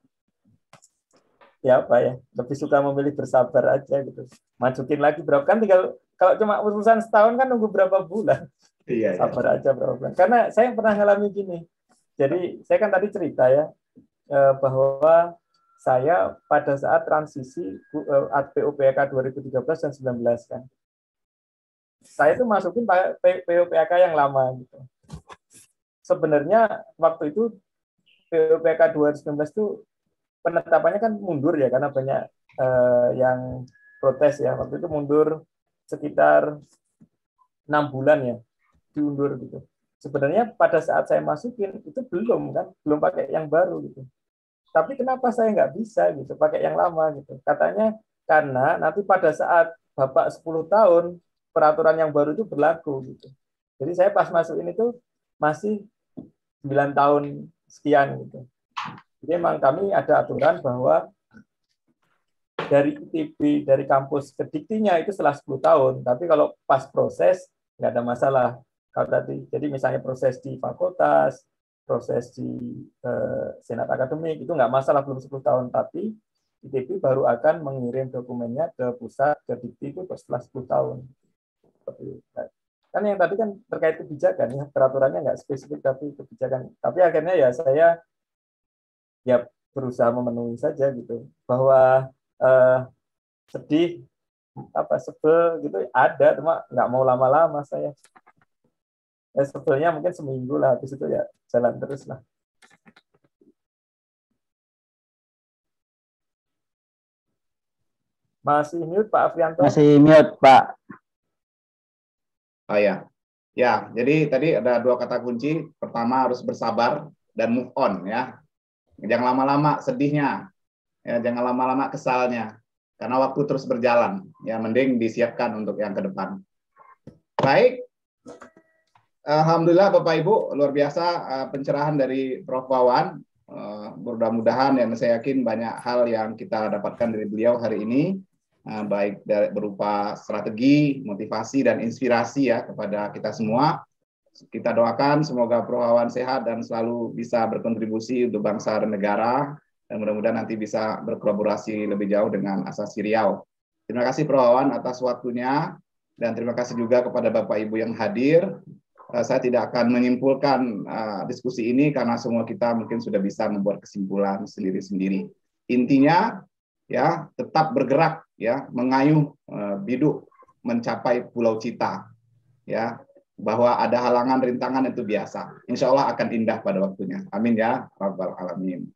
[SPEAKER 3] ya apa ya, lebih suka memilih bersabar aja gitu. Majukin lagi berapa kan tinggal kalau cuma urusan setahun kan nunggu berapa bulan.
[SPEAKER 2] Iya,
[SPEAKER 3] sabar aja berapa bulan. Karena saya pernah ngalami gini. Jadi saya kan tadi cerita ya bahwa saya pada saat transisi PUPK 2013 dan 19 kan. Saya tuh masukin PUPK yang lama gitu. Sebenarnya waktu itu PUPK 2019 itu penetapannya kan mundur ya karena banyak yang protes ya. Waktu itu mundur sekitar 6 bulan ya. Diundur gitu. Sebenarnya pada saat saya masukin itu belum pakai yang baru gitu. Tapi kenapa saya nggak bisa gitu pakai yang lama gitu? Katanya karena nanti pada saat Bapak 10 tahun peraturan yang baru itu berlaku gitu. Jadi saya pas masuk ini tuh masih 9 tahun sekian gitu. Jadi memang kami ada aturan bahwa dari ITB, dari kampus ke Diktinya itu setelah 10 tahun. Tapi kalau pas proses, nggak ada masalah. Kalau tadi, jadi misalnya proses di fakultas, proses di senat akademik, itu nggak masalah, belum 10 tahun. Tapi ITB baru akan mengirim dokumennya ke pusat, ke Dikti itu setelah 10 tahun. Kan yang tadi kan terkait kebijakan, ya, peraturannya nggak spesifik, tapi kebijakan. Tapi akhirnya ya saya ya berusaha memenuhi saja gitu. Bahwa sedih, sebel gitu ada, cuma nggak mau lama-lama saya. Sebelnya mungkin seminggu lah, habis itu ya jalan terus lah. Masih mute Pak Afrianto?
[SPEAKER 5] Masih mute Pak.
[SPEAKER 2] Oh ya, ya. Jadi tadi ada 2 kata kunci. Pertama harus bersabar dan move on ya. Jangan lama-lama sedihnya, ya, jangan lama-lama kesalnya. Karena waktu terus berjalan. Ya, mending disiapkan untuk yang ke depan. Baik. Alhamdulillah Bapak Ibu, luar biasa pencerahan dari Prof. Wawan. Mudah-mudahan dan saya yakin banyak hal yang kita dapatkan dari beliau hari ini, baik berupa strategi, motivasi, dan inspirasi ya kepada kita semua. Kita doakan semoga Prof. Wawan sehat dan selalu bisa berkontribusi untuk bangsa dan negara, dan mudah-mudahan nanti bisa berkolaborasi lebih jauh dengan Asasi Riau. Terima kasih Prof. Wawan atas waktunya, dan terima kasih juga kepada Bapak Ibu yang hadir. Saya tidak akan menyimpulkan diskusi ini karena semua kita mungkin sudah bisa membuat kesimpulan sendiri-sendiri. Intinya ya tetap bergerak ya, mengayuh biduk mencapai Pulau Cita ya, bahwa ada halangan rintangan itu biasa. Insya Allah akan indah pada waktunya. Amin ya rabbal alamin.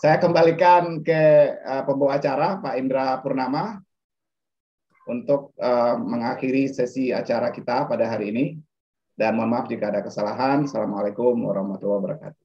[SPEAKER 2] Saya kembalikan ke pembawa acara Pak Indra Purnama untuk mengakhiri sesi acara kita pada hari ini. Dan mohon maaf jika ada kesalahan. Assalamualaikum warahmatullahi wabarakatuh.